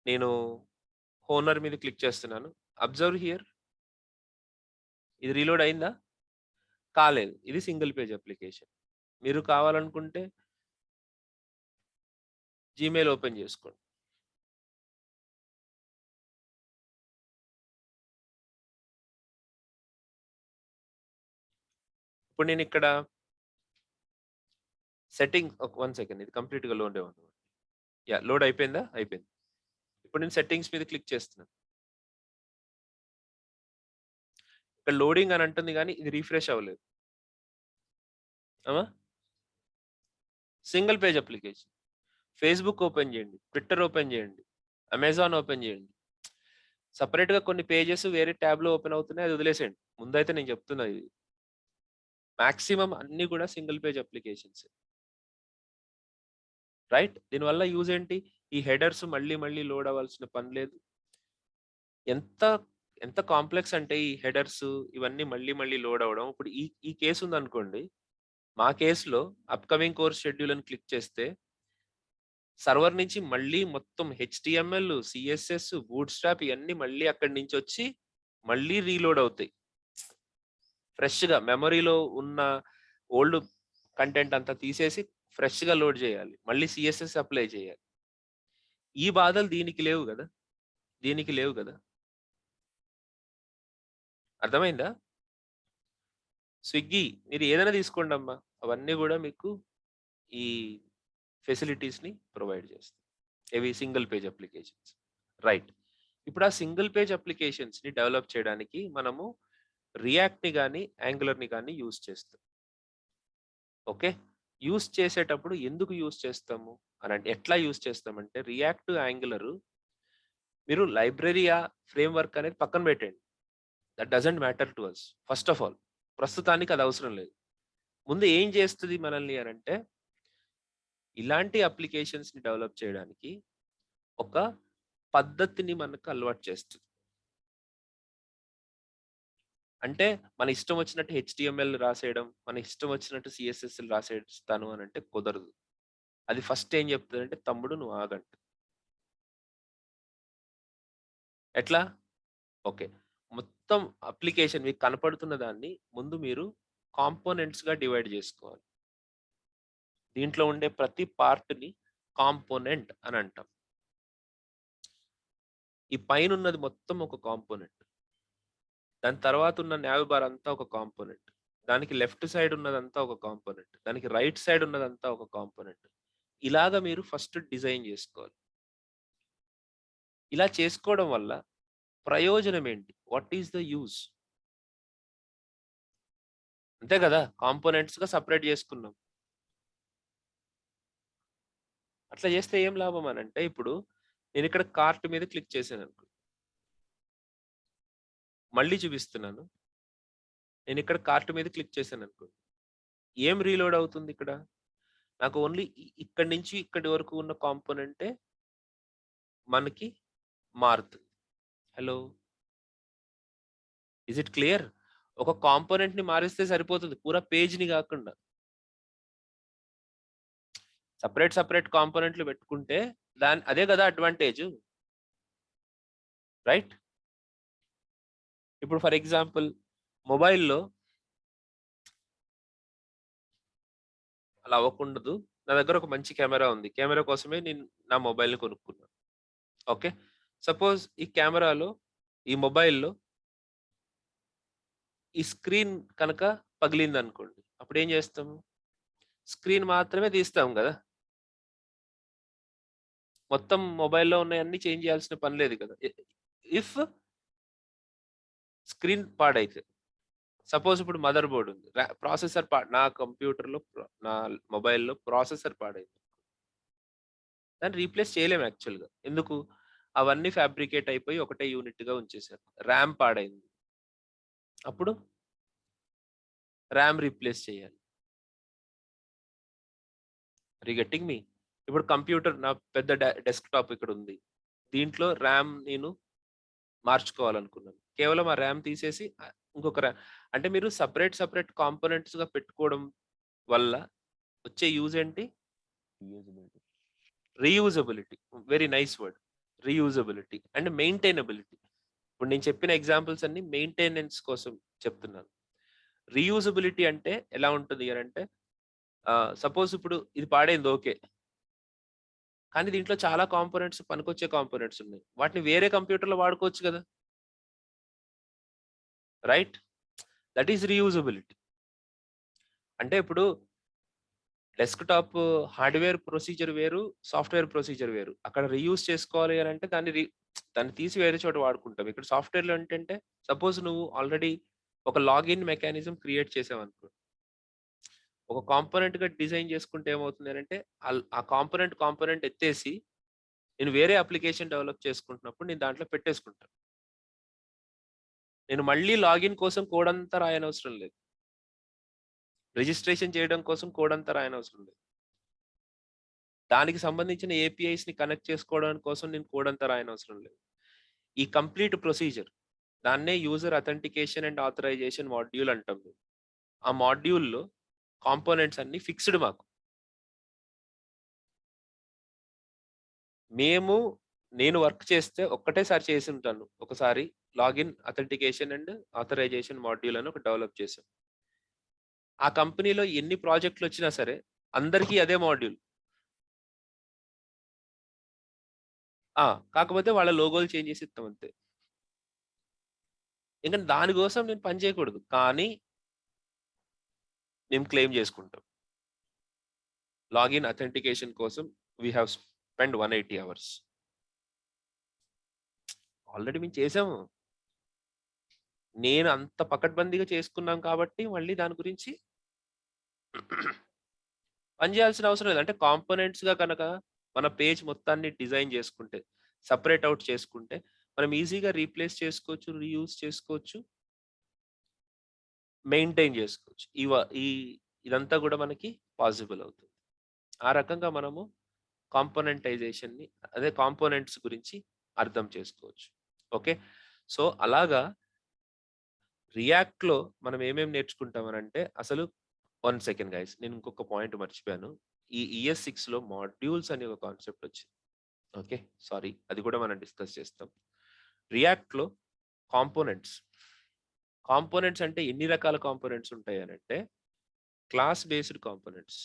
నేను హోనర్ మీద క్లిక్ చేస్తున్నాను. అబ్జర్వ్ హియర్ ఇది రీలోడ్ అయిందా? కాలేదు. ఇది సింగిల్ పేజ్ అప్లికేషన్. మీరు కావాలనుకుంటే జీమెయిల్ ఓపెన్ చేసుకోండి. ఇప్పుడు నేనిక్కడ సెట్టింగ్ ఒక 1 సెకండ్ ఇది కంప్లీట్‌గా లోడ్ అవ్వనివ్వండి. యాహ్! లోడ్ అయిపోయిందా? అయిపోయింది. ఇప్పుడు నేను సెట్టింగ్స్ మీద క్లిక్ చేస్తున్నాను. ఇక్కడ లోడింగ్ అని అంటుంది గానీ ఇది రిఫ్రెష్ అవ్వలేదు. Single page application. Facebook open చేయండి. ట్విట్టర్ ఓపెన్ చేయండి. అమెజాన్ ఓపెన్ చేయండి. సెపరేట్‌గా కొన్ని పేజెస్ వేరే ట్యాబ్‌లో ఓపెన్ అవుతున్నాయి. అది వదిలేసేయండి. ముందైతే నేను చెప్తున్నా ఇది. మాక్సిమం అన్నీ కూడా సింగిల్ పేజ్ అప్లికేషన్సే. రైట్? దీనివల్ల యూజ్ ఏంటి? ఈ హెడర్స్ మళ్ళీ లోడ్ అవ్వాల్సిన పని లేదు. ఎంత ఎంత కాంప్లెక్స్ అంటే ఈ హెడర్స్ ఇవన్నీ మళ్ళీ లోడ్ అవ్వడం. ఇప్పుడు ఈ కేస్ ఉందనుకోండి. మా కేస్‌లో అప్‌కమింగ్ కోర్స్ షెడ్యూల్ అని క్లిక్ చేస్తే సర్వర్ నుంచి మళ్ళీ మొత్తం హెచ్‌టీఎంఎల్, సీఎస్ఎస్, బూట్‌స్ట్రాప్ ఇయన్నీ మళ్ళీ అక్కడి నుంచొచ్చి మళ్ళీ రీలోడ్ అవుతాయి. ఫ్రెష్‌గా మెమరీలో ఉన్న ఓల్డ్ కంటెంట్ అంతా తీసేసి ఫ్రెష్‌గా లోడ్ చేయాలి. మళ్ళీ సీఎస్ఎస్ అప్లై చేయాలి. ఈ బాధలు దీనికి లేవు గదా! దీనికి లేవు గదా! అర్థమైందా? స్విగ్గీ మీరు ఏదైనా తీసుకోండమ్మా. అవన్నీ గూడా మీకు ఈ ఫెసిలిటీస్‌ని ప్రొవైడ్ చేస్తాయి. ఇవి సింగిల్ పేజ్ అప్లికేషన్స్. రైట్. ఇప్పుడు ఆ సింగిల్ పేజ్ అప్లికేషన్స్‌ని డెవలప్ చేయడానికి మనము రియాక్ట్‌ని గాని, యాంగులర్‌ని గాని యూజ్ చేస్తాం. ఓకే. యూజ్ చేసేటప్పుడు ఎందుకు యూజ్ చేస్తాము అని అంటే ఎట్లా యూజ్ చేస్తామంటే రియాక్ట్ యాంగులర్ మీరు లైబ్రరీయా ఫ్రేమ్వర్క్ అనేది పక్కన పెట్టండి. That doesn't matter to us. First of all ప్రస్తుతానికి అది అవసరం లేదు. ముందు ఏం చేస్తుంది మనల్ని అని అంటే ఇలాంటి అప్లికేషన్స్ ని డెవలప్ చేయడానికి ఒక పద్ధతిని మనకు అలవాటు చేస్తుంది. అంటే మన ఇష్టం వచ్చినట్టు హెచ్టిఎంఎల్ రాసేయడం, మన ఇష్టం వచ్చినట్టు సిఎస్ఎస్ రాసేస్తాను అని అంటే కుదరదు. అది ఫస్ట్ ఏం చెప్తుందంటే తమ్ముడు నువ్వు ఆగంట. ఎట్లా? ఓకే. మొత్తం అప్లికేషన్ మీకు కనపడుతున్న దాన్ని ముందు మీరు కాంపోనెంట్స్ గా డివైడ్ చేసుకోవాలి. దీంట్లో ఉండే ప్రతి పార్ట్ ని కాంపోనెంట్ అని అంటాం. ఈ పైన ఉన్నది మొత్తం ఒక కాంపోనెంట్. దాని తర్వాత ఉన్న నావ్ బార్ అంతా ఒక కాంపోనెంట్. దానికి లెఫ్ట్ సైడ్ ఉన్నదంతా ఒక కాంపోనెంట్. దానికి రైట్ సైడ్ ఉన్నదంతా ఒక కాంపోనెంట్. ఇలాగ మీరు ఫస్ట్ డిజైన్ చేసుకోవాలి. ఇలా చేసుకోవడం వల్ల ప్రయోజనం ఏంటి? What is the use? అంతే కదా, కాంపోనెంట్స్ గా సపరేట్ చేసుకున్నాం. అట్లా చేస్తే ఏం లాభం అని అంటే ఇప్పుడు నేను ఇక్కడ కార్ట్ మీద క్లిక్ చేశాను అనుకో, మళ్ళీ చూపిస్తున్నాను. నేను ఇక్కడ కార్ట్ మీద క్లిక్ చేశాను అనుకో, ఏం రీలోడ్ అవుతుంది ఇక్కడ? నాకు ఓన్లీ ఇక్కడి నుంచి ఇక్కడి వరకు ఉన్న కాంపోనెంటే మనకి మారుతుంది. Hello, is it clear? ఒక కాంపోనెంట్ ని మారిస్తే సరిపోతుంది, పూరా పేజ్ ని కాకుండా. సపరేట్ కాంపోనెంట్లు పెట్టుకుంటే అదే కదా అడ్వాంటేజ్, రైట్? ఇప్పుడు ఫర్ ఎగ్జాంపుల్ మొబైల్లో అలా అవ్వకుండదు. నా దగ్గర ఒక మంచి కెమెరా ఉంది. కెమెరా కోసమే నేను నా మొబైల్‌ని కొనుక్కున్నాను. ఓకే. సపోజ్ ఈ కెమెరాలో, ఈ మొబైల్‌లో ఈ స్క్రీన్ కనుక పగిలిందనుకోండి. అప్పుడేం చేస్తాము? స్క్రీన్ మాత్రమే తీస్తాం గదా! మొత్తం మొబైల్‌లో ఉన్నయన్నీ చేంజ్ చేయాల్సిన పని లేదు కదా! ఇఫ్ స్క్రీన్ పాడైతే. సపోజ్ ఇప్పుడు మదర్ బోర్డ్ ఉంది. ప్రాసెసర్ నా కంప్యూటర్‌లో నా మొబైల్‌లో ప్రాసెసర్ పాడైంది. దాన్ని రీప్లేస్ చేయలేము యాక్చువల్‌గా. ఎందుకు? అవన్నీ ఫ్యాబ్రికేట్ అయిపోయి ఒకటే యూనిట్‌గా ఉంచేసారు. ర్యామ్ పాడైంది. అప్పుడు ర్యామ్ రీప్లేస్ చేయాలి. ఆర్ యూ గెట్టింగ్ మీ? ఇప్పుడు కంప్యూటర్ నా పెద్ద డెస్క్‌టాప్ ఇక్కడ ఉంది. దీంట్లో ర్యామ్ నేను మార్చుకోవాలనుకున్నాను. కేవలం ఆ ర్యామ్ తీసేసి ఇంకొక అంటే మీరు సెపరేట్ కాంపోనెంట్స్‌గా పెట్టుకోవడం వల్ల వచ్చే యూజ్ ఏంటి? Reusability. Very nice word. Reusability and maintainability. ఇప్పుడు నేను చెప్పిన ఎగ్జాంపుల్స్ అన్ని మెయింటెనెన్స్ కోసం చెప్తున్నాను. రీయూజబిలిటీ అంటే ఎలా ఉంటుంది అనంటే సపోజ్ ఇప్పుడు ఇది పాడైంది ఓకే. కానీ దీంట్లో చాలా కాంపోనెంట్స్ పనికొచ్చే కాంపోనెంట్స్ ఉన్నాయి. వాటిని వేరే కంప్యూటర్‌లో వాడుకోవచ్చు కదా! రైట్? That is reusability. అంటే ఇప్పుడు డెస్క్‌టాప్ హార్డ్‌వేర్ ప్రొసీజర్ వేరు, సాఫ్ట్‌వేర్ ప్రొసీజర్ వేరు. అక్కడ రీయూజ్ చేసుకోవాలి అనంటే దాన్ని తీసి వేరే చోట వాడుకుంటాం. ఇక్కడ సాఫ్ట్‌వేర్‌లో ఏంటంటే సపోజ్ నువ్వు ఆల్రెడీ ఒక లాగిన్ మెకానిజం క్రియేట్ చేసావనుకో. ఒక కాంపోనెంట్‌గా డిజైన్ చేసుకుంటే ఏమవుతుంది అనంటే ఆ కాంపోనెంట్ ఎత్తేసి నేను వేరే అప్లికేషన్ డెవలప్ చేసుకుంటున్నప్పుడు నేను దాంట్లో పెట్టేసుకుంటాను. నేను మళ్ళీ లాగిన్ కోసం కోడ్ అంతా రాయనవసరం లేదు. రిజిస్ట్రేషన్ చేయడం కోసం కోడ్ అంతా రాయనవసరం లేదు. దానికి సంబంధించిన ఏపీఐస్‌ని కనెక్ట్ చేసుకోవడం కోసం నేను కోడ్ అంతా రాయనవసరం లేదు. ఈ కంప్లీట్ ప్రొసీజర్ దాన్నే user authentication and authorization module అంటాం మేము. ఆ మాడ్యూల్‌లో కాంపోనెంట్స్ అన్ని ఫిక్స్‌డ్ మాకు. నేను వర్క్ చేస్తే ఒక్కటేసారి చేసి ఉంటాను. ఒకసారి login authentication and authorization module అని ఒకటి డెవలప్ చేశాం. ఆ కంపెనీలో ఎన్ని ప్రాజెక్ట్‌లు వచ్చినా సరే అందరికీ అదే మాడ్యూల్. కాకపోతే వాళ్ళ లోగోలు చేంజ్ చేసి ఇస్తాం అంతే. ఎందుకంటే దానికోసం నేను పని చేయకూడదు. కానీ మేము క్లెయిమ్ చేసుకుంటాం. లాగిన్ అథెంటికేషన్ కోసం we have spend 180 hours. Already మేము చేసాము. నేను అంత పకడ్బందీగా చేసుకున్నాం కాబట్టి మళ్ళీ దాని గురించి పని చేయాల్సిన అవసరం లేదు. అంటే కాంపోనెంట్స్‌గా కనుక మన పేజ్ మొత్తాన్ని డిజైన్ చేసుకుంటే, సెపరేట్ అవుట్ చేసుకుంటే, మనం ఈజీగా రీప్లేస్ చేసుకోవచ్చు, రీయూజ్ చేసుకోవచ్చు, మెయింటైన్ చేసుకోవచ్చు. ఈ ఇదంతా కూడా మనకి పాసిబుల్ అవుతుంది. ఆ రకంగా మనము కాంపోనెంటైజేషన్‌ని అదే కాంపోనెంట్స్ గురించి అర్థం చేసుకోవచ్చు. ఓకే. సో, అలాగా రియాక్ట్‌లో మనం ఏమేమి నేర్చుకుంటామనంటే అసలు 1 సెకండ్ గైస్. నేను ఇంకొక పాయింట్ మర్చిపోయాను. ఈ ES6లో మాడ్యూల్స్ అనే ఒక కాన్సెప్ట్ వచ్చింది. ఓకే. సారీ. అది కూడా మనం డిస్కస్ చేస్తాం. రియాక్ట్‌లో కాంపోనెంట్స్. కాంపోనెంట్స్ అంటే ఎన్ని రకాల కాంపోనెంట్స్ ఉంటాయనంటే క్లాస్ బేస్డ్ కాంపోనెంట్స్.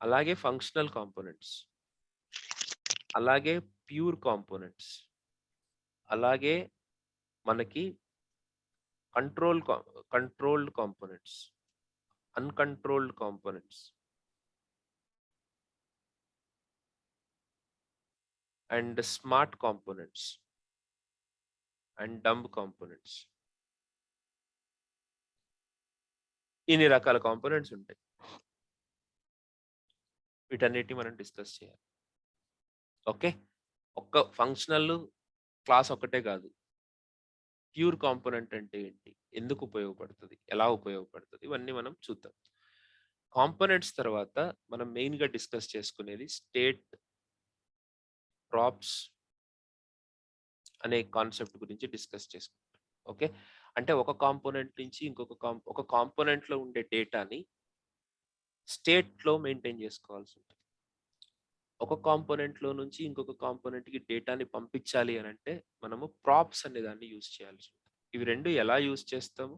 అలాగే ఫంక్షనల్ కాంపోనెంట్స్. అలాగే ప్యూర్ కాంపోనెంట్స్. అలాగే మనకి controlled components, uncontrolled components and smart components and dumb components. ఇన్ని రకాల కాంపోనెంట్స్ ఉంటాయి. వీటన్నిటిని మనం డిస్కస్ చేయాలి. ఓకే. ఒక్క ఫంక్షనల్ క్లాస్ ఒక్కటే కాదు. ప్యూర్ కాంపోనెంట్ అంటే ఏంటి? ఎందుకు ఉపయోగపడుతది? ఎలా ఉపయోగపడుతది? ఇవన్నీ మనం చూద్దాం. కాంపోనెంట్స్ తర్వాత మనం మెయిన్‌గా డిస్కస్ చేసుకునేది స్టేట్ ప్రాప్స్ అనే కాన్సెప్ట్ గురించి డిస్కస్ చేసుకుంటాం. ఓకే. అంటే ఒక కాంపోనెంట్ నుంచి ఒక కాంపోనెంట్‌లో ఉండే డేటాని స్టేట్‌లో మెయింటైన్ చేసుకోవాల్సి ఉంటుంది. ఒక కాంపోనెంట్‌లో నుంచి ఇంకొక కాంపోనెంట్‌కి డేటాని పంపించాలి అనంటే మనము ప్రాప్స్ అనే దాన్ని యూజ్ చేయాల్సి ఉంటుంది. ఇవి 2 ఎలా యూజ్ చేస్తాము?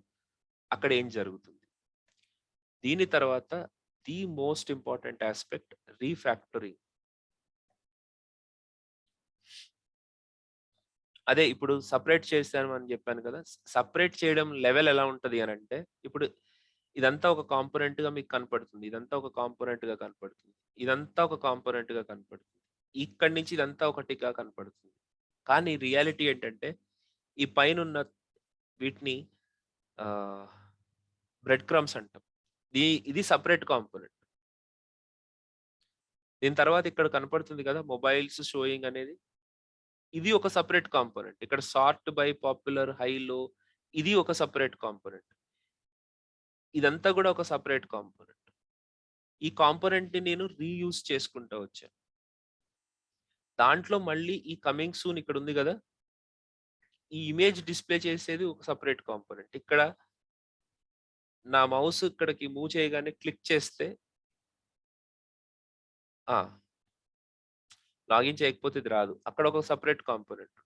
అక్కడ ఏం జరుగుతుంది? దీని తర్వాత the most important aspect refactoring. అదే ఇప్పుడు సెపరేట్ చేశాను అని చెప్పాను కదా! సెపరేట్ చేయడం లెవెల్ ఎలా ఉంటది అనంటే, ఇప్పుడు ఇదంతా ఒక కాంపోనెంట్‌గా మీకు కనపడుతుంది. ఇదంతా ఒక కాంపోనెంట్‌గా కనపడుతుంది. ఇదంతా ఒక కాంపోనెంట్‌గా కనపడుతుంది. ఇక్కడి నుంచి ఇదంతా ఒకటిగా కనపడుతుంది. కానీ రియాలిటీ ఏంటంటే, ఈ పైనున్న వీటిని ఆహ్, బ్రెడ్ క్రమ్స్ అంటాం. ఇది సెపరేట్ కాంపోనెంట్. దీని తర్వాత ఇక్కడ కనపడుతుంది కదా! మొబైల్స్ షోయింగ్ అనేది. ఇది ఒక సెపరేట్ కాంపోనెంట్. ఇక్కడ సార్ట్ బై పాపులర్, హై, లో ఇది ఒక సెపరేట్ కాంపోనెంట్. ఇదంతా కూడా ఒక సెపరేట్ కాంపోనెంట్. ఈ కాంపోనెంట్‌ని నేను రీయూజ్ చేసుకుంటూ వచ్చాను. దాంట్లో మళ్ళీ ఈ కమింగ్ సూన్ ఇక్కడ ఉంది గదా! ఈ ఇమేజ్ డిస్‌ప్లే చేసేది ఒక సెపరేట్ కాంపోనెంట్. ఇక్కడ నా మౌస్ ఇక్కడికి మూవ్ చేయగానే క్లిక్ చేస్తే ఆ! లాగిన్ చేయకపోతే ఇది రాదు. అక్కడ ఒక సెపరేట్ కాంపోనెంట్.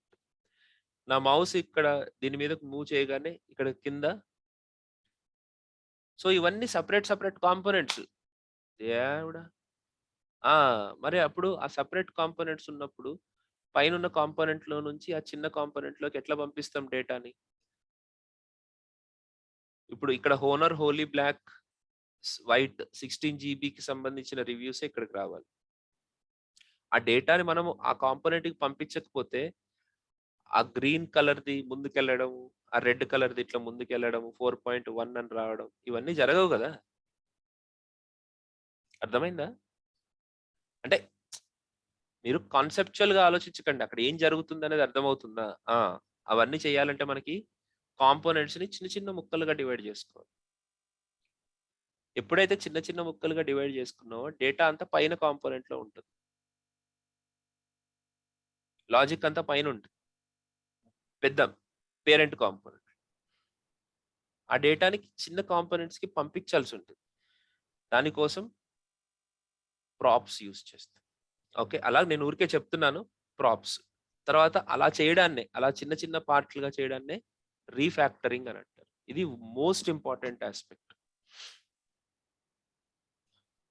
నా మౌస్ ఇక్కడ దీని మీదకి మూవ్ చేయగానే ఇక్కడ కింద సో, ఇవన్నీ సెపరేట్ కాంపోనెంట్స్. దేవుడా! ఆ! మరి అప్పుడు ఆ సెపరేట్ కాంపోనెంట్స్ ఉన్నప్పుడు పైనున్న కాంపోనెంట్‌లో నుంచి ఆ చిన్న కాంపోనెంట్‌లోకి ఎట్లా పంపిస్తాం డేటాని? ఇప్పుడు ఇక్కడ హోనర్ హోలీ బ్లాక్ వైట్ 16 జీబీకి సంబంధించిన రివ్యూసే ఇక్కడికి రావాలి. ఆ డేటాని మనము ఆ కాంపోనెంట్‌కి పంపించకపోతే ఆ గ్రీన్ కలర్‌ది ముందుకెళ్ళడం, ఆ రెడ్ కలర్‌ది ఇట్లా ముందుకెళ్ళడం, 4.1 అని రావడం ఇవన్నీ జరగవు గదా! అర్థమైందా? అంటే మీరు కాన్సెప్చువల్‌గా ఆలోచించకండి. అక్కడ ఏం జరుగుతుందనేది అర్థమవుతుందా? ఆ! అవన్నీ చేయాలంటే మనకి కాంపోనెంట్స్‌ని చిన్న చిన్న ముక్కలుగా డివైడ్ జేసుకోవాలి. ఎప్పుడైతే చిన్న చిన్న ముక్కలుగా డివైడ్ జేసుకున్నామో డేటా అంతా పైన కాంపోనెంట్‌లో ఉంటుంది. లాజిక్ అంతా పైనుంటుంది. పెద్ద పేరెంట్ కాంపోనెంట్. ఆ డేటాని చిన్న కాంపోనెంట్స్‌కి పంపించాల్సుంటుంది. దానికోసం ప్రాప్స్ యూజ్ చేస్తాం. ఓకే. అలా నేను ఊరికే చెప్తున్నాను ప్రాప్స్. తర్వాత అలా చేయడాన్నే, అలా చిన్న చిన్న పార్ట్‌లుగా చేయడాన్నే రీఫ్యాక్టరింగ్ అని అంటారు. ఇది మోస్ట్ ఇంపార్టెంట్ యాస్పెక్ట్.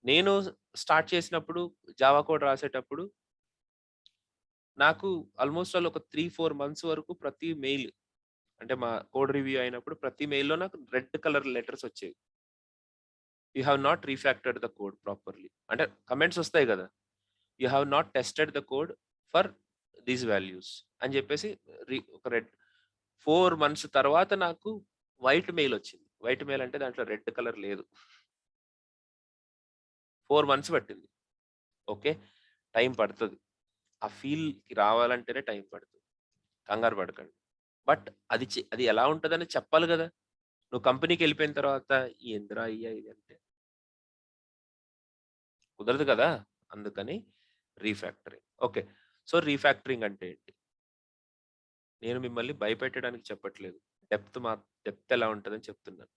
నేను స్టార్ట్ చేసినప్పుడు జావా కోడ్ రాసేటప్పుడు నాకు ఆల్‌మోస్ట్ ఆల్ ఒక 3, 4 మంత్స్ వరకు ప్రతి మెయిల్ అంటే మా కోడ్ రివ్యూ అయినప్పుడు ప్రతి మెయిల్‌లో నాకు రెడ్ కలర్ లెటర్స్ వచ్చేవి. You have not refactored the code properly. అంటే కామెంట్స్ వస్తాయి గదా! You have not tested the code for these values అని చెప్పేసి ఒక 4 మంత్స్ తర్వాత నాకు వైట్ మెయిల్ వచ్చింది. వైట్ మెయిల్ అంటే దాంట్లో రెడ్ కలర్ లేదు. 4 మంత్స్ పట్టింది. ఓకే. టైం పడుతుంది. ఆ ఫీల్‌కి రావాలంటేనే టైం పడుతుంది. కంగారు పడకండి. బట్ అది ఎలా ఉంటదని చెప్పాలి గదా! నువ్వు కంపెనీకెళ్ళిపోయిన తర్వాత ఏందిరా అయ్యా ఇది అంటే కుదరదు కదా! అందుకని రీఫ్యాక్టరింగ్. ఓకే. సో, రీఫ్యాక్టరింగ్ అంటే ఏంటి? నేను మిమ్మల్ని భయపెట్టడానికి చెప్పట్లేదు. డెప్త్ ఎలా ఉంటదని చెప్తున్నాను.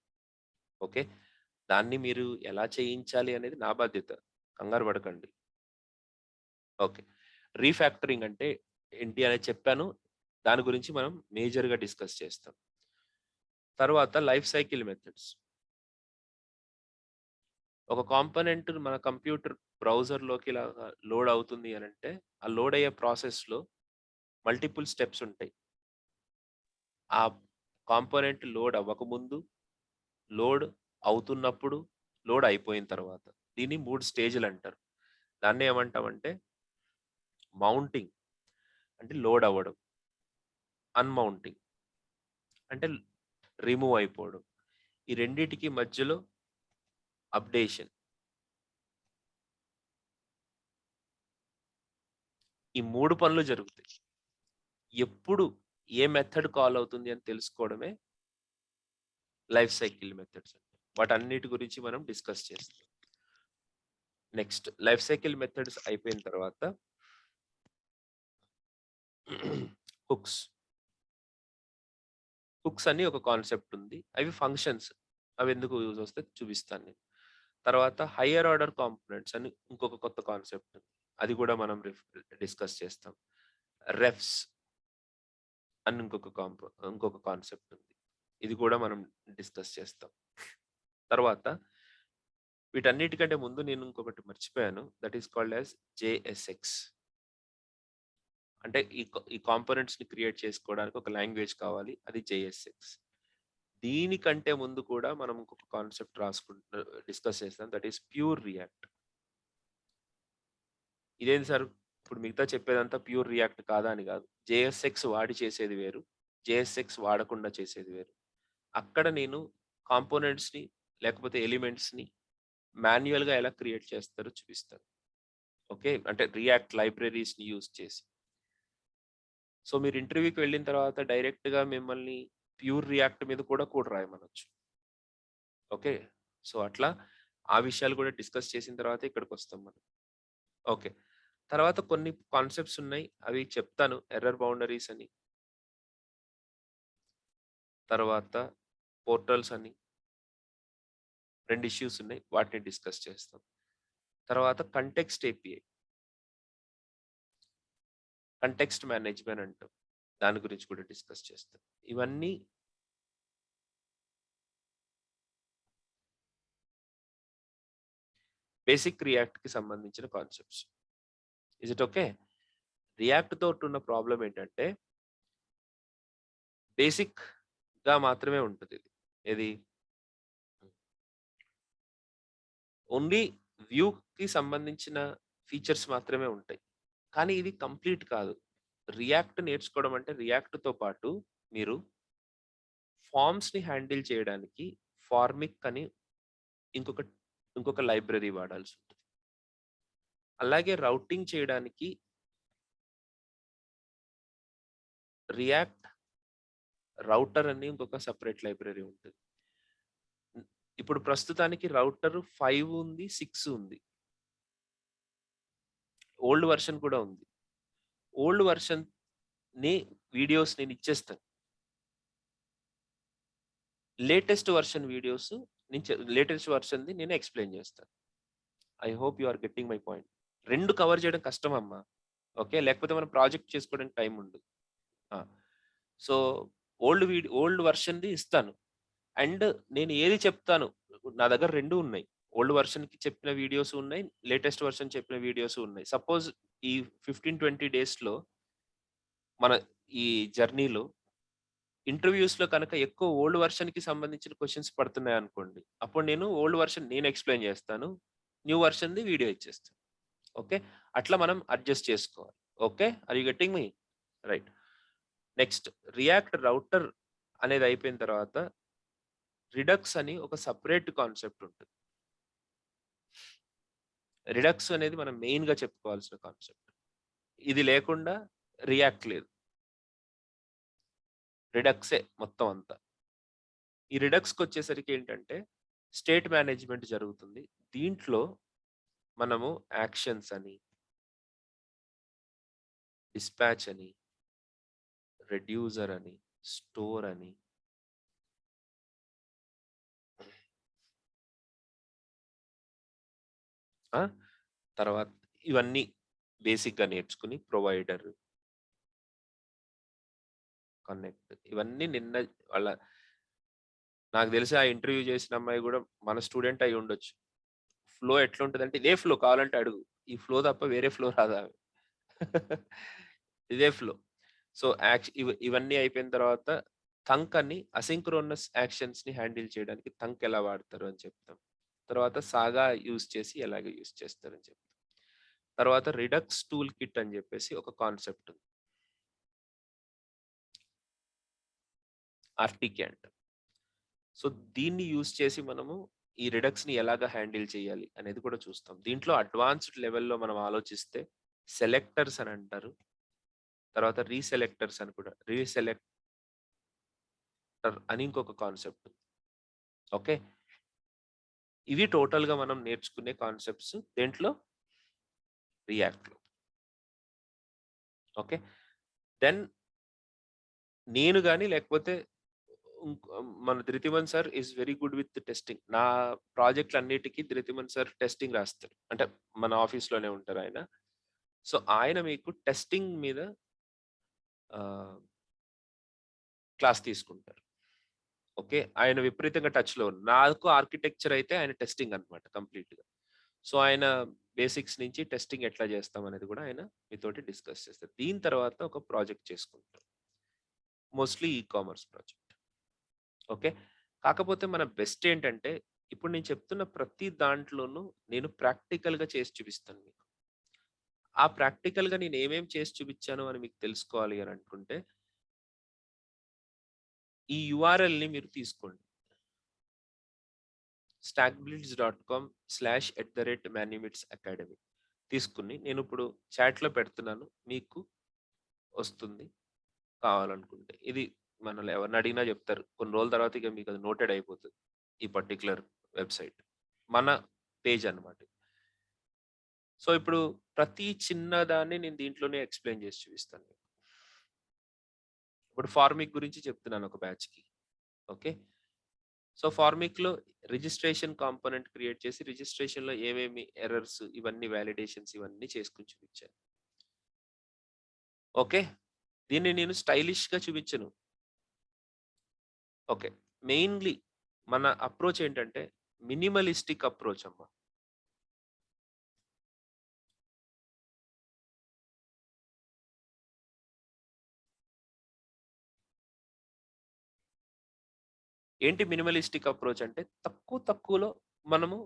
ఓకే. దాన్ని మీరు ఎలా చేయించాలి అనేది నా బాధ్యత. కంగారు పడకండి. ఓకే. రీఫ్యాక్టరింగ్ అంటే ఏంటి అనేది చెప్పాను. దాని గురించి మనం మేజర్‌గా డిస్కస్ చేస్తాం. తర్వాత లైఫ్ సైకిల్ మెథడ్స్. ఒక కాంపోనెంట్ మన కంప్యూటర్ బ్రౌజర్‌లోకి ఇలాగా లోడ్ అవుతుంది అనంటే, ఆ లోడ్ అయ్యే ప్రాసెస్‌లో మల్టిపుల్ స్టెప్స్ ఉంటాయి. ఆ కాంపోనెంట్ లోడ్ అవ్వకముందు, లోడ్ అవుతున్నప్పుడు, లోడ్ అయిపోయిన తర్వాత. దీన్ని 3 స్టేజ్‌లంటారు. దాన్ని ఏమంటామంటే మౌంటింగ్ అంటే లోడ్ అవ్వడం. అన్‌మౌంటింగ్ అంటే రిమూవ్ అయిపోవడం. ఈ రెండిటికి మధ్యలో అప్డేషన్. ఈ 3 పనులు జరుగుతాయి. ఎప్పుడు ఏ మెథడ్ కాల్ అవుతుంది అని తెలుసుకోవడమే లైఫ్ సైకిల్ మెథడ్స్. వాటన్నిటి గురించి మనం డిస్కస్ చేస్తాం. నెక్స్ట్ లైఫ్ సైకిల్ మెథడ్స్ అయిపోయిన తర్వాత హుక్స్. హుక్స్ అని ఒక కాన్సెప్ట్ ఉంది. అవి ఫంక్షన్స్. అవి ఎందుకు యూజ్ వస్తాయి చూపిస్తాను నేను. తర్వాత హైయర్ ఆర్డర్ కాంపోనెంట్స్ అని ఇంకొక కొత్త కాన్సెప్ట్ ఉంది. అది కూడా మనం డిస్కస్ చేస్తాం. రెఫ్స్ అని ఇంకొక కాన్సెప్ట్ ఉంది. ఇది కూడా మనం డిస్కస్ చేస్తాం. తర్వాత వీటన్నిటికంటే ముందు నేను ఇంకొకటి మర్చిపోయాను. That is called as JSX. అంటే ఈ కాంపోనెంట్స్‌ని క్రియేట్ చేసుకోవడానికి ఒక లాంగ్వేజ్ కావాలి. అది జేఎస్ఎక్స్. దీనికంటే ముందు కూడా మనం ఇంకొక కాన్సెప్ట్ డిస్కస్ చేస్తాం. That is pure react. ఇదేంటి సార్ ఇప్పుడు మిగతా చెప్పేదంతా ప్యూర్ రియాక్ట్ కాదా అని కాదు. జేఎస్ఎక్స్ వాడి చేసేది వేరు. జేఎస్ఎక్స్ వాడకుండా చేసేది వేరు. అక్కడ నేను కాంపోనెంట్స్‌ని లేకపోతే ఎలిమెంట్స్‌ని మాన్యుయల్‌గా ఎలా క్రియేట్ చేస్తారో చూపిస్తాను. ఓకే. అంటే రియాక్ట్ లైబ్రరీస్‌ని యూజ్ చేసి. సో, మీరు ఇంటర్వ్యూకి వెళ్ళిన తర్వాత డైరెక్ట్‌గా మిమ్మల్ని ప్యూర్ రియాక్ట్ మీద కూడా కోడ్ రాయమనొచ్చు. ఓకే. సో, అట్లా ఆ విషయాలు కూడా డిస్కస్ చేసిన తర్వాత ఇక్కడికొస్తాం మనం. ఓకే. తర్వాత కొన్ని కాన్సెప్ట్స్ ఉన్నాయి. అవి చెప్తాను. ఎర్రర్ బౌండరీస్ అని. తర్వాత పోర్టల్స్ అని 2 ఇష్యూస్ ఉన్నాయి. వాటిని డిస్కస్ చేస్తాం. తర్వాత కంటెక్స్ట్ ఏపీఐ. కంటెక్స్ట్ మేనేజ్‌మెంట్ అంటాం. దాని గురించి కూడా డిస్కస్ చేస్తాం. ఇవన్నీ బేసిక్ రియాక్ట్‌కి సంబంధించిన concepts. Is it okay? React తోటి ఉన్న ప్రాబ్లమ్ ఏంటంటే బేసిక్‌గా మాత్రమే ఉంటది ఇది. ఏది? ఓన్లీ వ్యూకి సంబంధించిన ఫీచర్స్ మాత్రమే ఉంటాయి. కానీ ఇది కంప్లీట్ కాదు. రియాక్ట్ నేర్చుకోవడం అంటే రియాక్ట్‌తో పాటు మీరు ఫార్మ్స్‌ని హ్యాండిల్ చేయడానికి ఫార్మిక్ అని ఇంకొక ఇంకొక లైబ్రరీ వాడాల్సుంటది. అలాగే రౌటింగ్ చేయడానికి రియాక్ట్ రౌటర్ అని ఇంకొక సెపరేట్ లైబ్రరీ ఉంటది. ఇప్పుడు ప్రస్తుతానికి రౌటర్ 5 ఉంది, 6 ఉంది. ఓల్డ్ వెర్షన్ కూడా ఉంది. ఓల్డ్ వెర్షన్‌ని వీడియోస్ నేను ఇచ్చేస్తాను. లేటెస్ట్ వెర్షన్ వీడియోస్ లేటెస్ట్ వెర్షన్‌ది నేను ఎక్స్‌ప్లెయిన్ చేస్తాను. I hope you are getting my point. 2 cover చేయడం కష్టం అమ్మా. ఓకే. లేకపోతే మనం ప్రాజెక్ట్ చేసుకోవడానికి టైం ఉండదు. ఆ! సో, ఓల్డ్ వెర్షన్‌ది ఇస్తాను. అండ్ నేను ఏది చెప్తాను నా దగ్గర 2 ఉన్నాయి. ఓల్డ్ వెర్షన్‌కి చెప్పిన వీడియోస్ ఉన్నాయి. లేటెస్ట్ వెర్షన్ చెప్పిన వీడియోస్ ఉన్నాయి. సపోజ్ ఈ 15, 20 డేస్‌లో మన ఈ జర్నీలో ఇంటర్వ్యూస్‌లో కనుక ఎక్కువ ఓల్డ్ వెర్షన్‌కి సంబంధించిన క్వెషన్స్ పడుతున్నాయనుకోండి. అప్పుడు నేను ఓల్డ్ వెర్షన్ నేను ఎక్స్‌ప్లెయిన్ చేస్తాను. న్యూ వెర్షన్‌ది వీడియో ఇచ్చేస్తాను. ఓకే. అట్లా మనం అడ్జస్ట్ చేసుకోవాలి. Okay. Are you getting me? Right. Next React router అనేది అయిపోయిన తర్వాత రిడక్స్ అని ఒక సపరేట్ కాన్సెప్ట్ ఉంటుంది. రిడక్స్ అనేది మనం మెయిన్ గా చెప్పుకోవాల్సిన కాన్సెప్ట్. ఇది లేకుండా రియాక్ట్ లేదు. రిడక్సే మొత్తం అంతా. ఈ రిడక్స్కి వచ్చేసరికి ఏంటంటే స్టేట్ మేనేజ్మెంట్ జరుగుతుంది. దీంట్లో మనము యాక్షన్స్ అని, డిస్పాచ్ అని, రెడ్యూసర్ అని, స్టోర్ అని, తర్వాత ఇవన్నీ బేసిక్గా నేర్చుకుని ప్రొవైడర్, కనెక్ట్, ఇవన్నీ నిన్న వాళ్ళ నాకు తెలిసి ఆ ఇంటర్వ్యూ చేసిన అమ్మాయి కూడా మన స్టూడెంట్ అయి ఉండొచ్చు. ఫ్లో ఎట్లుంటుంది అంటే ఇదే ఫ్లో కావాలంటే అడుగు. ఈ ఫ్లో తప్ప వేరే ఫ్లో రాదా? ఇదే ఫ్లో. సో ఇవన్నీ అయిపోయిన తర్వాత థంక్ అని అసింక్రోనస్ యాక్షన్స్ ని హ్యాండిల్ చేయడానికి థంక్ ఎలా వాడతారు అని చెప్తాం. తర్వాత సాగా యూజ్ చేసి ఎలాగ యూజ్ చేస్తారని చెప్తాం. తర్వాత రిడక్స్ టూల్ కిట్ అని చెప్పేసి ఒక కాన్సెప్ట్ ఉంది. ఆర్టిక్యాంట్. సో దీన్ని యూజ్ చేసి మనము ఈ రిడక్స్ ని ఎలాగ హ్యాండిల్ చేయాలి అనేది కూడా చూస్తాం. దీంట్లో అడ్వాన్స్డ్ లెవెల్లో మనం ఆలోచిస్తే సెలెక్టర్స్ అని అంటారు. తర్వాత రీసెలెక్టర్స్ అని కూడా, రీసెలెక్టర్ అని ఇంకొక కాన్సెప్ట్. ఓకే, ఇవి టోటల్ గా మనం నేర్చుకునే కాన్సెప్ట్స్ దేంట్లో, రియాక్ట్ లో. ఓకే, దెన్ నేను కానీ లేకపోతే మన Dhritiman sir is very good with testing. నా ప్రాజెక్టులు అన్నిటికీ ధృతిమన్ సార్ టెస్టింగ్ రాస్తారు. అంటే మన ఆఫీస్లోనే ఉంటారు ఆయన. సో ఆయన మీకు టెస్టింగ్ మీద క్లాస్ తీసుకుంటారు. ఓకే, ఆయన విపరీతంగా టచ్లో ఉన్నారు. నాకు ఆర్కిటెక్చర్ అయితే ఆయన టెస్టింగ్ అనమాట కంప్లీట్గా. సో ఆయన బేసిక్స్ నుంచి టెస్టింగ్ ఎట్లా చేస్తాం అనేది కూడా ఆయన మీతోటి డిస్కస్ చేస్తారు. దీని తర్వాత ఒక ప్రాజెక్ట్ చేసుకుంటారు, mostly e commerce project. Okay, కాకపోతే మన బెస్ట్ ఏంటంటే ఇప్పుడు నేను చెప్తున్న ప్రతి దాంట్లోనూ నేను ప్రాక్టికల్గా చేసి చూపిస్తాను మీకు. ఆ ప్రాక్టికల్గా నేను ఏమేమి చేసి చూపించాను అని మీకు తెలుసుకోవాలి అని అనుకుంటే ఈ యుఆర్ఎల్ని మీరు తీసుకోండి, stackbuilds.com/@manumitsacademy తీసుకుని నేను ఇప్పుడు చాట్లో పెడుతున్నాను, మీకు వస్తుంది కావాలనుకుంటే. ఇది మనల్ని ఎవరిని అడిగినా చెప్తారు, కొన్ని రోజుల తర్వాత ఇక మీకు అది నోటెడ్ అయిపోతుంది. ఈ పర్టికులర్ వెబ్సైట్ మన పేజ్ అన్నమాట. సో ఇప్పుడు ప్రతి చిన్నదాన్ని నేను దీంట్లోనే ఎక్స్ప్లెయిన్ చేసి చూపిస్తాను. ఇప్పుడు ఫార్మిక్ గురించి చెప్తున్నాను ఒక బ్యాచ్కి. ఓకే, సో ఫార్మిక్లో రిజిస్ట్రేషన్ కాంపోనెంట్ క్రియేట్ చేసి రిజిస్ట్రేషన్లో ఏమేమి ఎర్రర్స్, ఇవన్నీ వ్యాలిడేషన్స్ ఇవన్నీ చేసుకుని చూపించాను. ఓకే, దీన్ని నేను స్టైలిష్గా చూపించను. ఓకే, మెయిన్లీ మన అప్రోచ్ ఏంటంటే మినిమలిస్టిక్ అప్రోచ్ అమ్మా. ఏంటి మినిమలిస్టిక్ అప్రోచ్ అంటే తక్కువలో మనము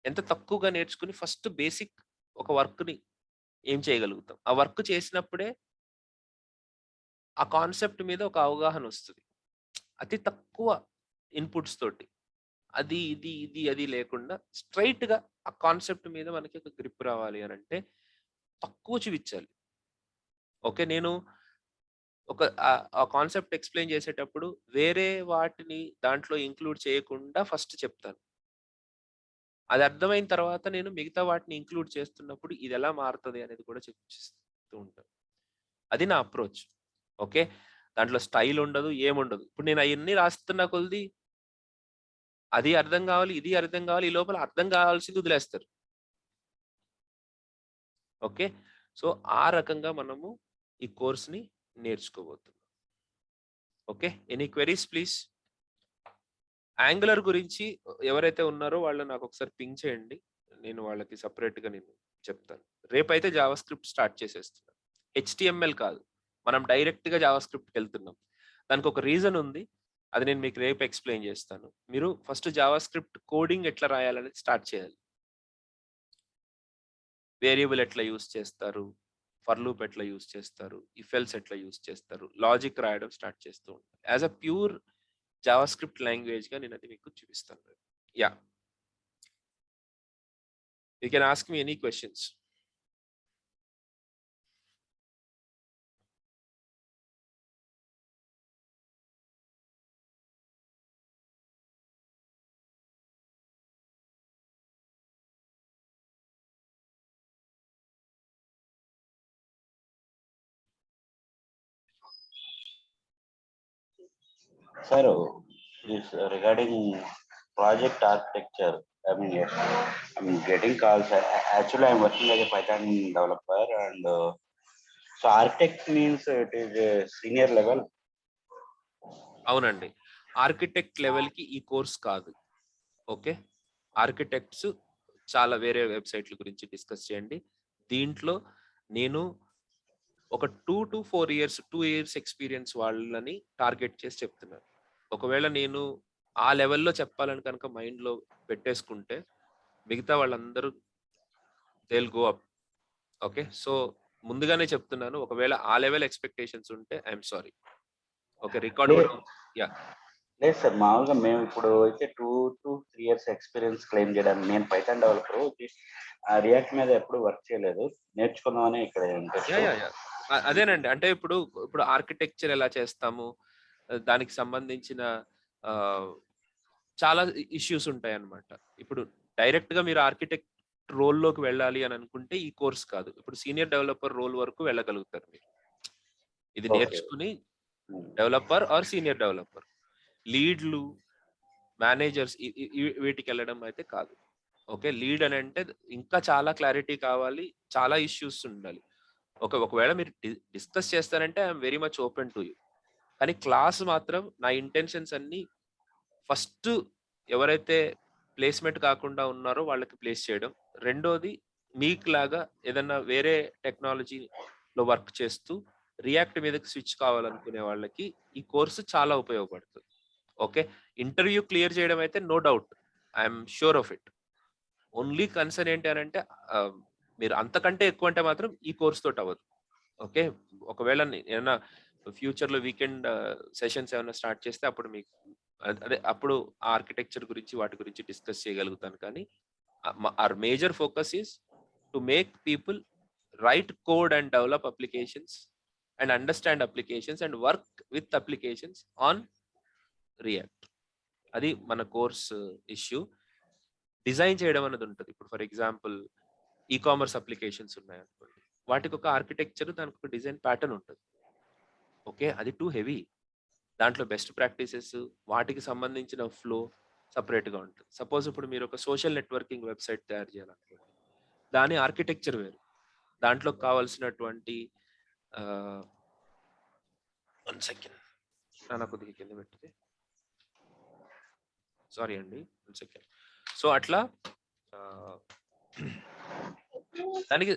ఎంత తక్కువగా నేర్చుకుని ఫస్ట్ బేసిక్ ఒక వర్క్ని ఏం చేయగలుగుతాం. ఆ వర్క్ చేసినప్పుడే ఆ కాన్సెప్ట్ మీద ఒక అవగాహన వస్తుంది. అతి తక్కువ ఇన్పుట్స్ తోటి అది ఇది ఇది అది లేకుండా స్ట్రైట్గా ఆ కాన్సెప్ట్ మీద మనకి ఒక గ్రిప్ రావాలి అని అంటే తక్కువ చూపించాలి. ఓకే, నేను ఒక ఆ కాన్సెప్ట్ ఎక్స్ప్లెయిన్ చేసేటప్పుడు వేరే వాటిని దాంట్లో ఇంక్లూడ్ చేయకుండా ఫస్ట్ చెప్తాను. అది అర్థమైన తర్వాత నేను మిగతా వాటిని ఇంక్లూడ్ చేస్తున్నప్పుడు ఇది ఎలా మారుతుంది అనేది కూడా చూపిస్తూ ఉంటాను. అది నా అప్రోచ్. ఓకే, దాంట్లో స్టైల్ ఉండదు, ఏముండదు. ఇప్పుడు నేను అవన్నీ రాస్తున్న కొద్ది అది అర్థం కావాలి, ఇది అర్థం కావాలి, ఈ లోపల అర్థం కావాల్సింది వదిలేస్తారు. ఓకే, సో ఆ రకంగా మనము ఈ కోర్స్ని నేర్చుకోబోతున్నాం. Okay, any queries please. Angular గురించి ఎవరైతే ఉన్నారో వాళ్ళు నాకు ఒకసారి పింగ్ చేయండి, నేను వాళ్ళకి సపరేట్గా నేను చెప్తాను. రేపైతే జావా స్క్రిప్ట్ స్టార్ట్ చేసేస్తున్నాను. HTML కాదు, మనం డైరెక్ట్గా జావా స్క్రిప్ట్కి వెళ్తున్నాం. దానికి ఒక రీజన్ ఉంది, అది నేను మీకు రేపు ఎక్స్ప్లెయిన్ చేస్తాను. మీరు ఫస్ట్ జావా స్క్రిప్ట్ కోడింగ్ ఎట్లా రాయాలనేది స్టార్ట్ చేయాలి. వేరియబుల్ ఎట్లా యూస్ చేస్తారు, ఫర్ లూప్ ఎట్లా యూస్ చేస్తారు, ఇఫ్ ఎల్స్ ఎట్లా యూస్ చేస్తారు, లాజిక్ రాయడం స్టార్ట్ చేస్తూ ఉంటారు. As a pure Java script language గా నేను అది మీకు చూపిస్తాను. Yeah, you can ask me any questions. Sir, this regarding project architecture, I'm getting calls. Actually, I'm working as a Python developer, and so architect means it is a senior level. అవునండి, architect level కి ఈ course కాదు. Okay, architects చాలా వేరే వెబ్సైట్ల గురించి discuss చేయండి. దీంట్లో నేను ఒక 2 to 4 years 2 years ఎక్స్పీరియన్స్ వాళ్ళని టార్గెట్ చేసి చెప్తున్నాను. ఒకవేళ నేను ఆ లెవెల్లో చెప్పాలని కనుక మైండ్లో పెట్టేసుకుంటే మిగతా వాళ్ళందరూ they will go up. Okay, so ముందుగానే చెప్తున్నాను, ఒకవేళ ఆ లెవెల్ ఎక్స్పెక్టేషన్స్ ఉంటే ఐఎమ్ సారీ. ఓకే, రికార్డ్ కూడా. యా, లేదు సార్, మామూలుగా మేము ఇప్పుడు అయితే 2 to 3 years ఎక్స్పీరియన్స్ క్లెయిమ్ చేయడానికి, నేను పైథాన్ డెవలపర్, రియాక్ట్ మీద ఎప్పుడు వర్క్ చేయలేదు, నేర్చుకుందామని ఇక్కడ ఇంట్రెస్ట్. Yeah, yeah, yeah. అదేనండి, అంటే ఇప్పుడు ఆర్కిటెక్చర్ ఎలా చేస్తాము, దానికి సంబంధించిన చాలా ఇష్యూస్ ఉంటాయి అన్నమాట. ఇప్పుడు డైరెక్ట్ గా మీరు ఆర్కిటెక్ట్ రోల్లోకి వెళ్ళాలి అని అనుకుంటే ఈ కోర్స్ కాదు. ఇప్పుడు సీనియర్ డెవలపర్ రోల్ వరకు వెళ్ళగలుగుతారు మీరు ఇది Okay. నేర్చుకుని. డెవలపర్ ఆర్ సీనియర్ డెవలపర్, లీడ్లు, మేనేజర్స్ వీటికి వెళ్ళడం అయితే కాదు. ఓకే, లీడ్ అని అంటే ఇంకా చాలా క్లారిటీ కావాలి, చాలా ఇష్యూస్ ఉండాలి. ఒకవేళ మీరు డిస్కస్ చేస్తారంటే I'm very much open to you. కానీ క్లాస్ మాత్రం నా ఇంటెన్షన్స్ అన్ని ఫస్ట్ ఎవరైతే ప్లేస్మెంట్ కాకుండా ఉన్నారో వాళ్ళకి ప్లేస్ చేయడం. రెండోది, మీకు లాగా ఏదన్నా వేరే టెక్నాలజీలో వర్క్ చేస్తూ రియాక్ట్ మీదకి స్విచ్ కావాలనుకునే వాళ్ళకి ఈ కోర్సు చాలా ఉపయోగపడుతుంది. ఓకే, ఇంటర్వ్యూ క్లియర్ చేయడం అయితే no doubt, I'm sure of it. Only concern ఏంటి అని అంటే మీరు అంతకంటే ఎక్కువ అంటే మాత్రం ఈ కోర్స్ తోటి అవ్వదు. ఓకే, ఒకవేళ ఏమైనా ఫ్యూచర్లో వీకెండ్ సెషన్స్ ఏమైనా స్టార్ట్ చేస్తే అప్పుడు మీకు అదే అప్పుడు ఆర్కిటెక్చర్ గురించి వాటి గురించి డిస్కస్ చేయగలుగుతాను. కానీ our major focus is to make people write code and develop applications and understand applications and work with applications on React. అది మన కోర్స్ ఇష్యూ. డిజైన్ చేయడం అనేది ఉంటుంది. ఇప్పుడు ఫర్ ఎగ్జాంపుల్ ఈ-కామర్స్ అప్లికేషన్స్ ఉన్నాయనుకోండి, వాటికి ఒక ఆర్కిటెక్చర్, దానికి ఒక డిజైన్ ప్యాటర్న్ ఉంటుంది. ఓకే, అది టూ హెవీ. దాంట్లో బెస్ట్ ప్రాక్టీసెస్, వాటికి సంబంధించిన ఫ్లో సపరేట్గా ఉంటుంది. సపోజ్ ఇప్పుడు మీరు ఒక సోషల్ నెట్వర్కింగ్ వెబ్సైట్ తయారు చేయాలనుకోండి, దాని ఆర్కిటెక్చర్ వేరు. దాంట్లో కావాల్సినటువంటి 1 సెకండ్ కొద్దిగా కింద పెట్టితే, సారీ అండి, 1 సెకండ్. సో అట్లా దానికి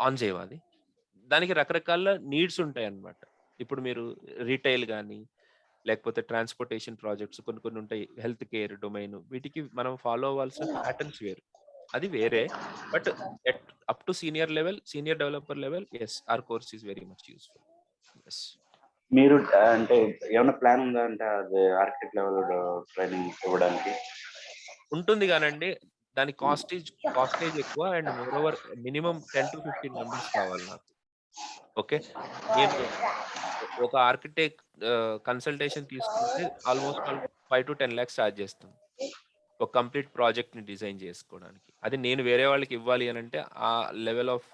ఆన్ చేయవాలి. దానికి రకరకాల నీడ్స్ ఉంటాయి అన్నమాట. ఇప్పుడు మీరు రీటైల్ కానీ లేకపోతే ట్రాన్స్పోర్టేషన్ ప్రాజెక్ట్స్ కొన్ని ఉంటాయి, హెల్త్ కేర్ డొమైన్, వీటికి మనం ఫాలో అవ్వాల్సిన ప్యాటర్న్స్ వేరు, అది వేరే. But up to senior level, senior developer level, yes, our course is very much useful. Yes, మీరు అంటే ఏమైనా ప్లాన్ ఉందా అంటే అది ఆర్కిటెక్ట్ లెవెల్ ట్రైనింగ్ ఇవ్వడానికి? ఉంటుంది కానండి, దాని కాస్టేజ్ ఎక్కువ, and more over minimum 10 to 15 members కావాలి నాకు. ఓకే, నేను ఒక ఆర్కిటెక్ట్ కన్సల్టేషన్ తీసుకుంటే ఆల్మోస్ట్ 5 to 10 lakhs ఛార్జ్ చేస్తాం ఒక కంప్లీట్ ప్రాజెక్ట్ ని డిజైన్ చేసుకోవడానికి. అది నేను వేరే వాళ్ళకి ఇవ్వాలి అని అంటే ఆ లెవెల్ ఆఫ్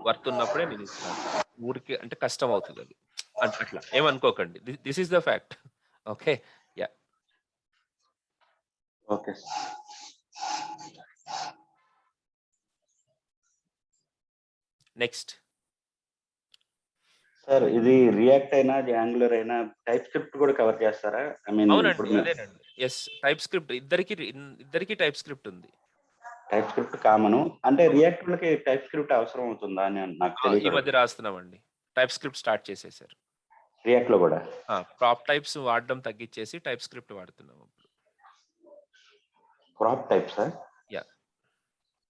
వర్త్ ఉన్నప్పుడే నేను ఇస్తాను. ఊరికి అంటే కష్టం అవుతుంది అది, అట్లా ఏమనుకోకండి. This is the fact. Okay, yeah, okay next. Sir, ఇది రియాక్ట్ అయినా యాంగులర్ అయినా టైప్ స్క్రిప్ట్ కూడా కవర్ చేస్తారా? ఐ మీన్ ఇప్పుడు అవునండి, అదేనండి. ఎస్, టైప్ స్క్రిప్ట్ ఇద్దరికి టైప్ స్క్రిప్ట్ ఉంది. టైప్ స్క్రిప్ట్ కామన్ అంటే రియాక్ట్ వాళ్ళకి టైప్ స్క్రిప్ట్ అవసరం అవుతుందా అని నాకు ఈ తెలియదు. మధ్య రాస్తున్నామండి, టైప్ స్క్రిప్ట్ స్టార్ట్ చేసేసారు. రియాక్ట్ లో కూడా ప్రాప్ టైప్స్ వాడడం తగ్గించేసి టైప్ స్క్రిప్ట్ వాడుతున్నాం ఇప్పుడు. Crop types? Yeah,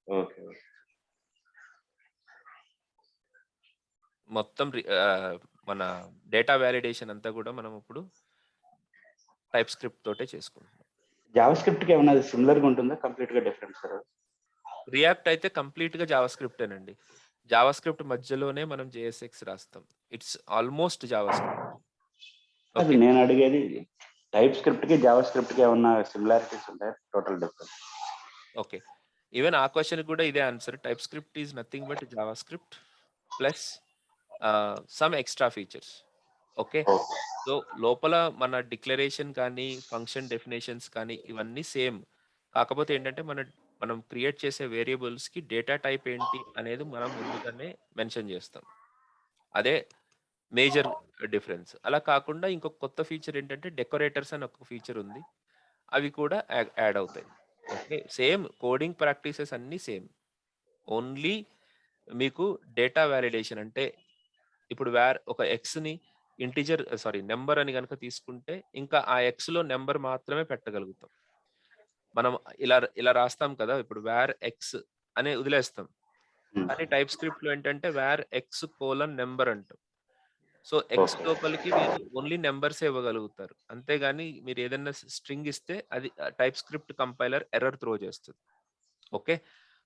okay. మొత్తం మన డేటా వ్యాలిడేషన్ అంతా కూడా మనం ఇప్పుడు టైప్ స్క్రిప్ట్ తోటే చేసుకుంటున్నాం. జావా స్క్రిప్ట్ కి ఏమన్నా సిమిలర్ గా ఉంటుందా, కంప్లీట్ గా డిఫరెంట్ సార్? రియాక్ట్ అయితే కంప్లీట్ గా జావా స్క్రిప్టేనండి. జావా స్క్రిప్ట్ మధ్యలోనే మనం జేఎస్ఎక్స్ రాస్తాం. It's almost Java script. అది ఓకే. నేను అడిగేది టైప్ స్క్రిప్ట్ కి జావా స్క్రిప్ట్ కి ఏమన్నా సిమిలారిటీస్ ఉంటాయి, టోటల్ డిఫరెంట్? ఓకే. ఈవెన్ ఆ క్వెషన్ కూడా ఇదే answer. Type script is nothing but Java script plus some extra features. Okay. Okay. So లోపల మన డిక్లరేషన్ కానీ, ఫంక్షన్ డెఫినేషన్స్ కానీ ఇవన్నీ సేమ్. కాకపోతే ఏంటంటే మనం క్రియేట్ చేసే వేరియబుల్స్‌కి డేటా టైప్ ఏంటి అనేది మనం ముందుగానే మెన్షన్ చేస్తాం. అదే మేజర్ డిఫరెన్స్. అలా కాకుండా ఇంకొక కొత్త ఫీచర్ ఏంటంటే డెకరేటర్స్ అని ఒక ఫీచర్ ఉంది. అవి కూడా యాడ్ అవుతాయి. ఓకే. సేమ్ కోడింగ్ ప్రాక్టీసెస్ అన్నీ సేమ్. ఓన్లీ మీకు డేటా వాలిడేషన్ అంటే ఇప్పుడు ఒక ఎక్స్‌ని నంబర్ అని గనుక తీసుకుంటే ఇంకా ఆ ఎక్స్‌లో నంబర్ మాత్రమే పెట్టగలుగుతాం. మనం ఇలా రాస్తాం కదా! ఇప్పుడు వేర్ ఎక్స్ అని వదిలేస్తాం. కానీ టైప్ స్క్రిప్ట్‌లో ఏంటంటే వేర్ ఎక్స్ కోలన్ నంబర్ అంటాం. So, X okay. లోపలికి మీరు ఓన్లీ నంబర్సే ఇవ్వగలుగుతారు. అంతేగాని మీరు ఏదన్నా స్ట్రింగ్ ఇస్తే అది TypeScript compiler error throw చేస్తది. Okay.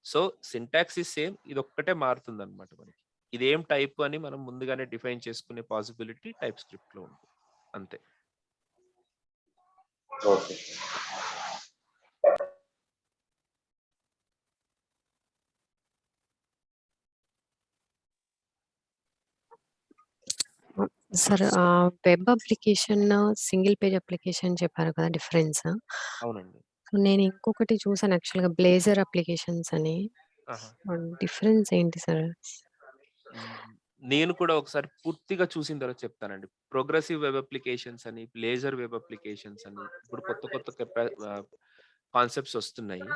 So, syntax is same. ఇదొక్కటే మారుతుందన్నమాట మనకి. ఇదేం టైప్ అని మనం ముందుగానే డిఫైన్ చేసుకునే పాసిబిలిటీ టైప్ స్క్రిప్ట్‌లో ఉంటుంది. అంతే. Okay. Sir web application, single page application చెప్పారు కదా డిఫరెన్స్. అవునండి. నేను ఇంకొకటి చూసాను యాక్చువల్‌గా బ్లేజర్ అప్లికేషన్స్ అని. ఆహా! డిఫరెన్స్ ఏంటి సార్? హ్మ్. నేను కూడా ఒకసారి పూర్తిగా చూసిన తర్వాత చెప్తానండి. ప్రోగ్రెసివ్ వెబ్ అప్లికేషన్స్ అని, బ్లేజర్ వెబ్ అప్లికేషన్స్ అని ఇప్పుడు కొత్త కొత్త కాన్సెప్ట్స్ వస్తున్నాయి.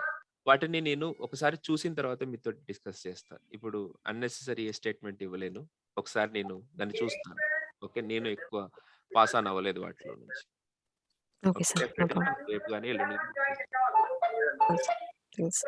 వాటిని నేను ఒకసారి చూసిన తర్వాత మీతో డిస్కస్ చేస్తా. ఇప్పుడు అన్నెసెసరీ స్టేట్మెంట్ ఇవ్వలేను. ఒకసారి నేను దాన్ని చూస్తాను. ఓకే. నేను ఎక్కువ పాస్ ఆన్ అవ్వలేదు వాటిలో నుంచి. Okay okay. Sir. No definitely problem. మనం రేపు గాని, ఎల్లుండి గాని discuss thanks.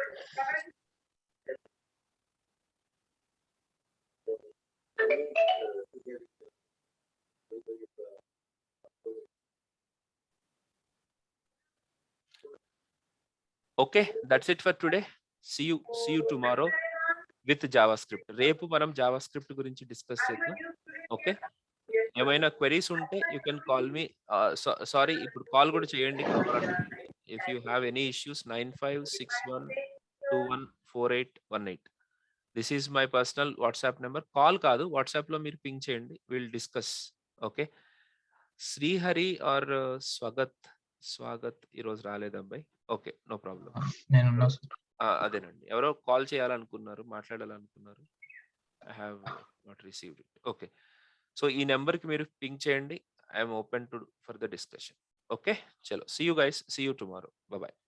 Okay. That's it for today. See you tomorrow with JavaScript. రేపు మనం జావాస్క్రిప్ట్ గురించి డిస్కస్ చేద్దాం. ఓకే. ఏమైనా క్వెరీస్ ఉంటే you can call me. Sorry ఇప్పుడు కాల్ కూడా చేయండి కావాలనుకుంటే. If you have any issues 9561214818. This is my personal WhatsApp number. Call కాదు, వాట్సాప్‌లో మీరు పింగ్ చేయండి. Will discuss. Okay. Srihari or Swagat ఈరోజు రాలేదబ్బాయి. ఓకే. No problem. నేనున్నా సార్. అదేనండి. ఎవరో కాల్ చేయాలనుకున్నారు, మాట్లాడాలనుకున్నారు. I have not received it. Okay. So, ఈ నంబర్‌కి మీరు పింగ్ చేయండి. I am open for the discussion. Okay. చలో. See you guys. See you tomorrow. Bye by.